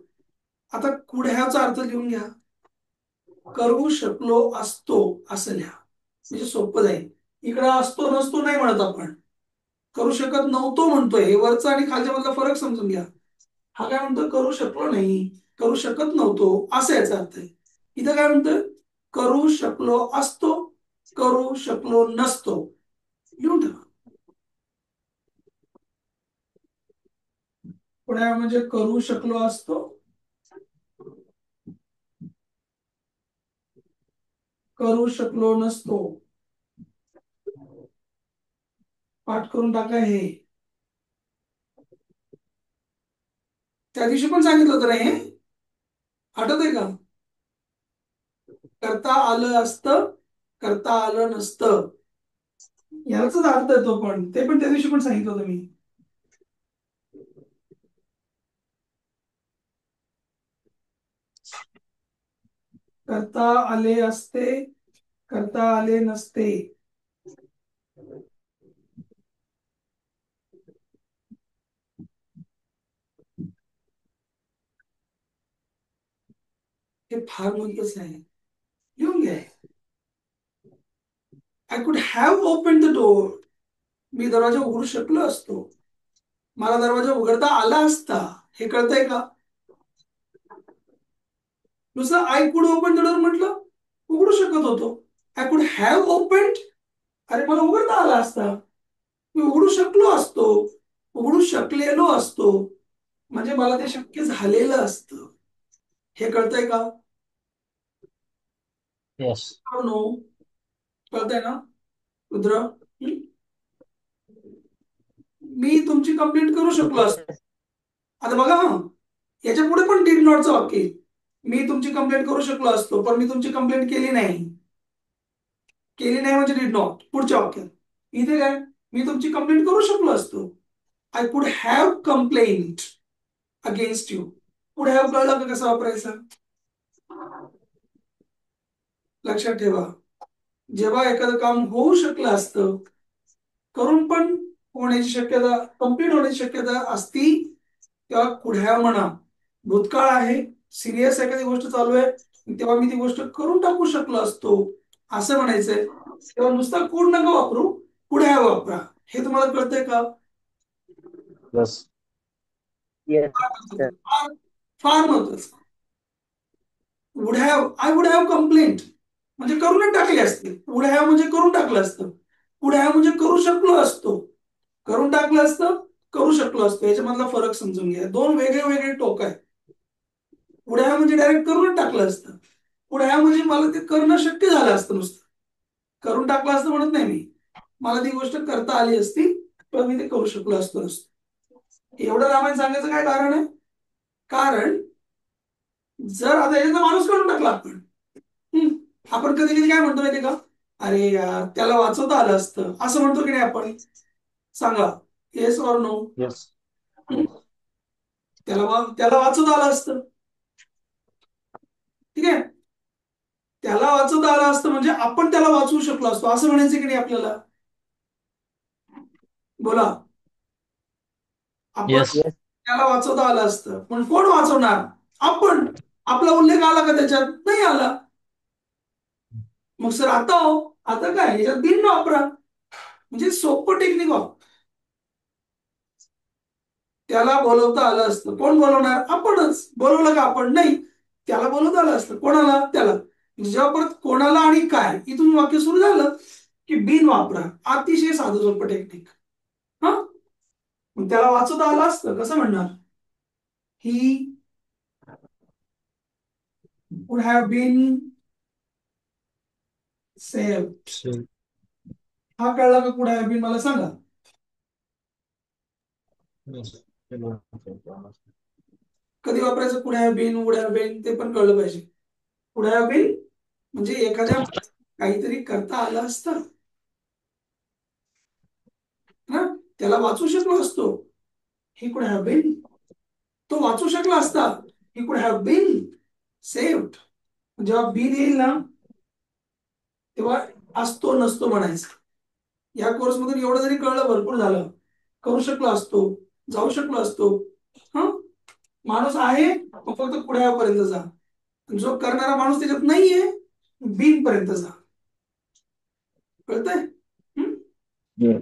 आता कुड हॅवचा अर्थ लिहून घ्या. करू शकलो असतो असं लिहा, म्हणजे सोपं जाईल. इकडं असतो नसतो नाही म्हणत आपण, करू शकत नव्हतो म्हणतोय. हे वरचा आणि खालच्या मधला फरक समजून घ्या. हा काय म्हणतो? करू शकलो नाही, करू शकत नव्हतो असं याचा अर्थ आहे. इथं काय म्हणतोय? करू शकलो असतो, करू शकलो नसतो. लिहून ठेवा. पुढे म्हणजे करू शकलो असतो, करू शकलो नसतो. पाठ करून टाका हे. त्या दिवशी पण सांगितलं होतं नाही हे? आठवत आहे का? करता आलं असतं, करता आलं नसतं. याचाच अर्थ आहे तो. पण ते पण त्या दिवशी पण सांगितलं होतं मी. करता आले असते, करता आले नसते. हे फार महत्वाचं आहे, लिहून घ्या. I could have open the door. मी दरवाजा उघडू शकलो असतो, मला दरवाजा उघडता आला असता. हे कळतंय का? नुसतं I could open the door म्हटलं, उघडू शकत होतो. आय कुड हॅव ओपन्ड, अरे मला उघडता आला असता, मी उघडू शकलो असतो, उघडू शकलेलो असतो, म्हणजे मला ते शक्य झालेलं असतं. हे कळतंय का? येस. नो, कळतंय ना रुद्र? मी तुमची कंप्लेंट करू शकलो असतो. आता बघा, हा याच्या पुढे पण डीड नॉटचं वाक्य आहे. मी तुमची कंप्लेंट करू शकलो असतो, पण मी तुमची कंप्लेंट केली नाही. केली नाही म्हणजे डीड नॉट. पुढच्या वाक्यात इथे काय? मी तुमची कंप्लेंट करू शकलो असतो. I could have complaint against you. कुड हॅव कळलं का कसं वापरायचं? लक्षात ठेवा, जेव्हा एखादं काम होऊ शकलं असतं, करून पण होण्याची शक्यता, कंप्लीट होण्याची शक्यता असती, तेव्हा कुड हॅव म्हणा. भूतकाळ आहे, सिरियस एखादी गोष्ट चालू आहे, तेव्हा मी ती गोष्ट करून टाकू शकलो असतो असं म्हणायचंय. तेव्हा नुसता कुड नका वापरू, कुड हॅव वापरा. हे तुम्हाला कळतंय का? येस. Yes sir. फार फार महत्वाचं. Would have, I would have complaint म्हणजे करूनच टाकले असते. वुड हॅव म्हणजे करून टाकलं असतं. वुड हॅव म्हणजे करू शकलो असतो, करून टाकलं असतं, करू शकलो असतो. याच्यामधला फरक समजून घ्या. दोन वेगळे वेगळे टोक आहेत. वुड हॅव म्हणजे डायरेक्ट करूनच टाकलं असतं. वुड हॅव म्हणजे मला ते करणं शक्य झालं असतं. नुसतं करून टाकलं असतं म्हणत नाही मी, मला ती गोष्ट करता आली असती, पण मी ते करू शकलो असतो नसतो. एवढं रामायण सांगायचं काय कारण आहे? कारण जर आता याचा माणूस करून टाकला आपण, आपण कधी कधी काय म्हणतो माहिती का? अरे यार, त्याला वाचवता आलं असतं, असं म्हणतो की नाही आपण? सांगा, येस ऑर नो? येस. त्याला वाचवता आलं असतं. ठीक आहे. त्याला वाचवता आलं असतं म्हणजे आपण त्याला वाचवू शकलो असतो, असं म्हणायचं की नाही आपल्याला? बोला. आपण येस. Yes. त्याला वाचवता आलं असतं, पण कोण वाचवणार? आपण. आपला उल्लेख आला का त्याच्यात? नाही आला. मग सर आता हो, आता काय याच्यात बिन वापरा, म्हणजे सोपं टेक्निक वापर. त्याला बोलवता आलं असतं, कोण बोलवणार? आपणच. बोलवलं का आपण? नाही. त्याला बोलवता आलं असतं, कोणाला? त्याला. म्हणजे जेव्हा परत कोणाला आणि काय इथून वाक्य सुरू झालं की बिन वापरा. अतिशय साधं सोपं टेक्निक. हा. मग त्याला वाचवता आलं असतं, कसं म्हणणार? ही would have been saved. हा कळला का? कुठे have been मला सांगा. कधी वापरायचं कुठे have been, would have been, ते पण कळलं पाहिजे. कुठे have been म्हणजे एखाद्या काहीतरी करता आलं असतं ना, त्याला वाचू शकलो असतो. ही कुड हॅव बीन, तो वाचू शकला असता. He could have been saved. जेव्हा बीन येईल ना, तेव्हा असतो नसतो म्हणायचं. या कोर्स मधून एवढं जरी कळलं भरपूर झालं. करू शकलो असतो, जाऊ शकलो असतो. हा. माणूस आहे मग फक्त पुढ्यापर्यंत जा. जो करणारा माणूस त्याच्यात नाहीये, बीन पर्यंत जा. कळतंय? Yes.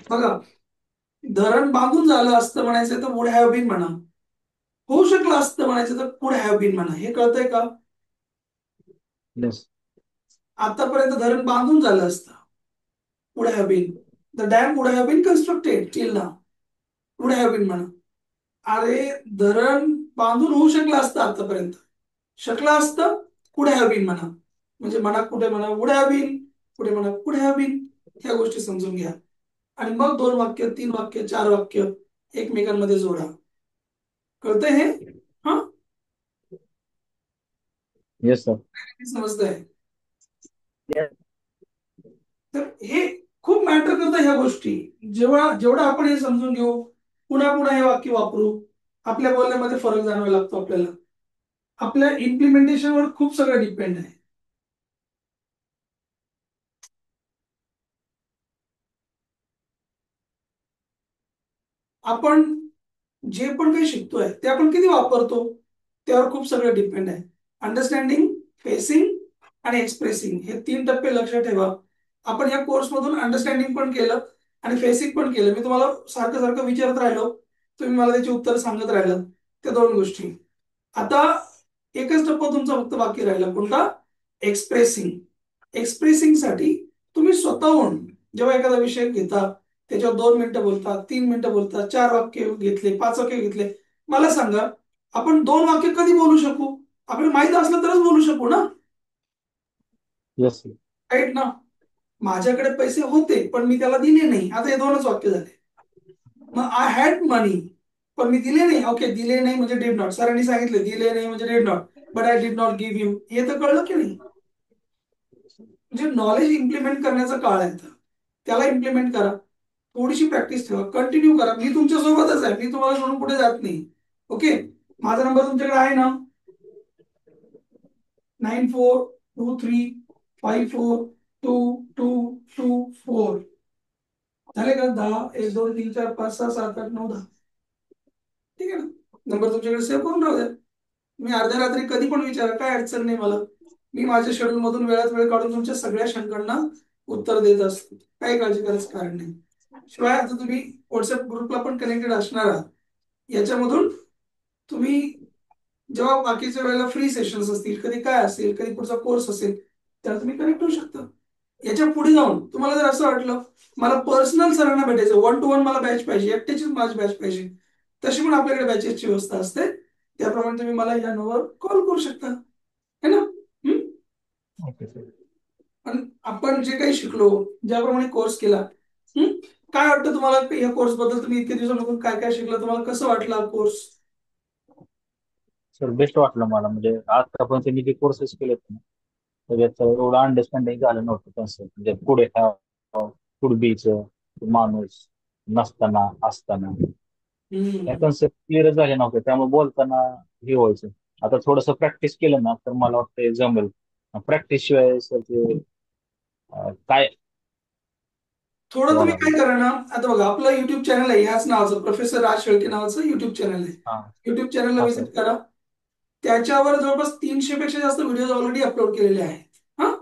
बघा, धरण बांधून झालं असतं म्हणायचं तर वुड हॅव बीन म्हणा. होऊ शकलं असतं म्हणायचं तर कुड हॅव बीन म्हणा. हे कळतंय का? Yes. आतापर्यंत धरण बांधून झालं असतं. Would have been. The dam would have been constructed till now. Would have been म्हणा. अरे, धरण बांधून होऊ शकलं असतं आतापर्यंत. शकलं असतं, कुड हॅव बीन म्हणा. म्हणजे म्हणा कुठे म्हणा वुड हॅव बीन, कुठे म्हणा कुड हॅव बीन. ह्या गोष्टी समजून घ्या आणि मग 2 वाक्य, 3 वाक्य, 4 वाक्य एकमेकांमध्ये जोडा. कळतंय हे? हा. Yes, sir. समजतंय? Yes. तर हे खूप मॅटर करतं ह्या गोष्टी. जेवढं आपण हे समजून घेऊ, पुन्हा पुन्हा हे वाक्य वापरू, आपल्या बोलण्यामध्ये फरक जाणवायला लागतो आपल्याला. आपल्या इम्प्लिमेंटेशनवर खूप सगळं डिपेंड आहे. आपण जे पण काही शिकतोय ते आपण किती वापरतो त्यावर खूप सगळं डिपेंड आहे. अंडरस्टँडिंग, फेसिंग आणि एक्सप्रेसिंग हे 3 टप्पे लक्षात ठेवा. आपण या कोर्स मधून अंडरस्टँडिंग पण केलं आणि फेसिंग पण केलं. मी तुम्हाला सारखं सारखं विचारत राहिलो, तुम्ही मला त्याची उत्तर सांगत राहिलं. त्या 2 गोष्टी. आता एकच टप्पा तुमचा फक्त बाकी राहिला, कोणता? एक्सप्रेसिंग. एक्सप्रेसिंग साठी तुम्ही स्वतःहून जेव्हा एखादा विषय घेता, त्याच्यावर 2 मिनिटं बोलता, 3 मिनिटं बोलता, 4 वाक्य घेतले, 5 वाक्य घेतले, मला सांगा आपण 2 वाक्य कधी बोलू शकू? आपल्याला माहित असलं तरच बोलू शकू ना. Yes, sir. राईट ना. माझ्याकडे पैसे होते पण मी त्याला दिले नाही, आता हे 2च वाक्य झाले. मग आय हॅड मनी पण मी दिले नाही. ओके, दिले नाही म्हणजे डिड नॉट. सरांनी सांगितले दिले नाही म्हणजे did not, but I did not give you. हे तर कळलं की नाही? म्हणजे नॉलेज इम्प्लिमेंट करण्याचा काळ आहे आता. त्याला इम्प्लिमेंट करा, थोडीशी प्रॅक्टिस ठेवा, कंटिन्यू करा. मी तुमच्या सोबतच आहे, मी तुम्हाला सोडून कुठे जात नाही. ओके. माझा नंबर तुमच्याकडे आहे ना? 9423542224. झाले का? 10, 1, 2, 3, 4, 5, 6, 7, 8, 9, 10. ठीक आहे ना? नंबर तुमच्याकडे सेव्ह करून राहू द्या. मी अर्ध्या रात्री कधी पण विचारा, काय अडचण नाही मला. मी माझ्या शेड्यूल मधून वेळात वेळ काढून तुमच्या सगळ्या शंकांना उत्तर देत असतो. काही काळजी करायचं कारण नाही. शिवाय आता तुम्ही व्हॉट्सअप ग्रुपला पण कनेक्टेड असणार आहात. याच्यामधून तुम्ही जेव्हा बाकीच्या वेळेला फ्री सेशन्स असतील, कधी काय असेल, कधी पुढचा कोर्स असेल, त्याला तुम्ही कनेक्ट होऊ शकता. याच्या पुढे जाऊन तुम्हाला जर असं वाटलं मला पर्सनल सरांना भेटायचं, 1 to 1 मला बॅच पाहिजे, एकट्याचीच माझी बॅच पाहिजे, तशी पण आपल्याकडे बॅचेसची व्यवस्था असते. त्याप्रमाणे तुम्ही मला या नंबरवर कॉल करू शकता, है ना? हम्म? Okay, sir. पण आपण जे काही शिकलो, ज्याप्रमाणे कोर्स केला, हम्म? काय वाटतं तुम्हाला या कोर्स बद्दल? तुम्ही इतके दिवसांपासून काय काय शिकला, तुम्हाला कसं वाटलं हा कोर्स? सर बेस्ट वाटलं मला, म्हणजे आतापर्यंत मी जे कोर्सेस केलेत ना त्याच्यात एवढं अंडरस्टँडिंग झालं नव्हतं कन्सेप्ट. म्हणजे पुढे पुढबीचं माणूस नसताना असताना या हम्म. कन्सेप्ट क्लिअर झाले नव्हते, त्यामुळे बोलताना हे व्हायचं. आता थोडंसं प्रॅक्टिस केलं ना तर मला वाटतं हे जमेल. प्रॅक्टिस शिवाय सर ते काय थोडं तुम्ही होणार काय नाही. करा ना, आता बघा आपलं युट्यूब चॅनल आहे, ह्याच नावाचं प्रोफेसर राज शेळके नावाचं युट्यूब चॅनल आहे. हा युट्यूब चॅनलला हा सर. व्हिजिट करा. त्याच्यावर जवळपास 300 पेक्षा जास्त व्हिडिओ ऑलरेडी अपलोड केलेले आहेत. हा,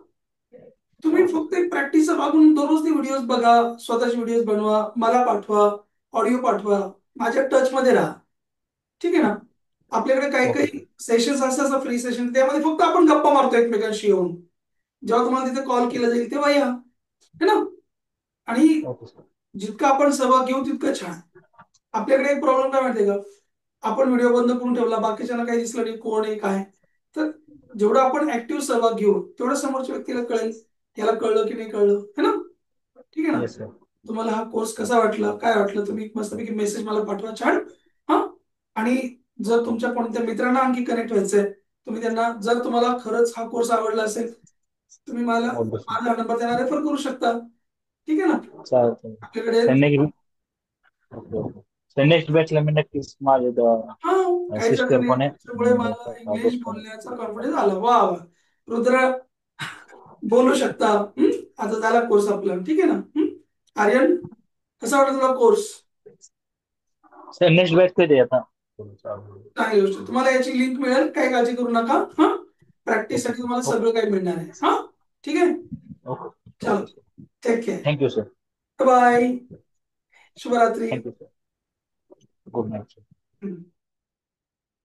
तुम्ही फक्त एक प्रॅक्टिसचा भागून दररोज ते व्हिडिओज बघा, स्वतःचे व्हिडिओज बनवा, मला पाठवा, ऑडिओ पाठवा, माझ्या टच मध्ये राहा. ठीक आहे ना. आपल्याकडे काही ओके काही सर. सेशन्स असतात फ्री सेशन, त्यामध्ये फक्त आपण गप्पा मारतो एकमेकांशी येऊन. जेव्हा तुम्हाला तिथे कॉल केला जाईल तेव्हा या, है ना. आणि ओके सर. जितका आपण सहभाग घेऊ तितकं छान. आपल्याकडे एक प्रॉब्लेम काय माहितीये का, आपण व्हिडिओ बंद करून ठेवला, बाकीच्यांना काही दिसलं नाही कोण आहे काय, तर जेवढं आपण ऍक्टिव्ह सहभाग घेऊ तेवढं समोरच्या व्यक्तीला कळेल, याला कळलं की नाही कळलं, है ना. ठीक आहे ना. Yes sir. तुम्हाला हा कोर्स कसा वाटला, काय वाटलं, तुम्ही मस्तपैकी मेसेज मला पाठवा, छान. हा. आणि जर तुमच्या कोणत्या मित्रांना आणखी कनेक्ट व्हायचंय, तुम्ही त्यांना, जर तुम्हाला खरंच हा कोर्स आवडला असेल, तुम्ही मला ओके सर. माझा नंबर त्यांना रेफर करू शकता. ठीक आहे ना. चालेल चालेल. आपल्याकडे तर नेक्स्ट ओके ओके. तर नेक्स्ट बॅचला मी नक्कीच माझे हा, काहीच सिस्टर हरकत नाही. पण आहे त्याच्यामुळे मला इंग्लिश दोस्त पण आहे. बोलण्याचा कॉन्फिडन्स आला. वा वा, रुद्र बोलू शकता. आता झाला कोर्स आपला, ठीक आहे ना. आर्यन, कसा वाटला तुला कोर्स? सर नेक्स्ट बॅच कधी आहे आता? चांगली गोष्ट. तुम्हाला याची लिंक मिळेल, काही काळजी करू नका. हा, प्रॅक्टिस ओके साठी सर. तुम्हाला ओके सगळं काही मिळणार आहे. हा, ठीक आहे. ओके चलो, okay sir. Take care. Thank you sir. Bye. शुभरात्री. Thank you sir. Good night sir.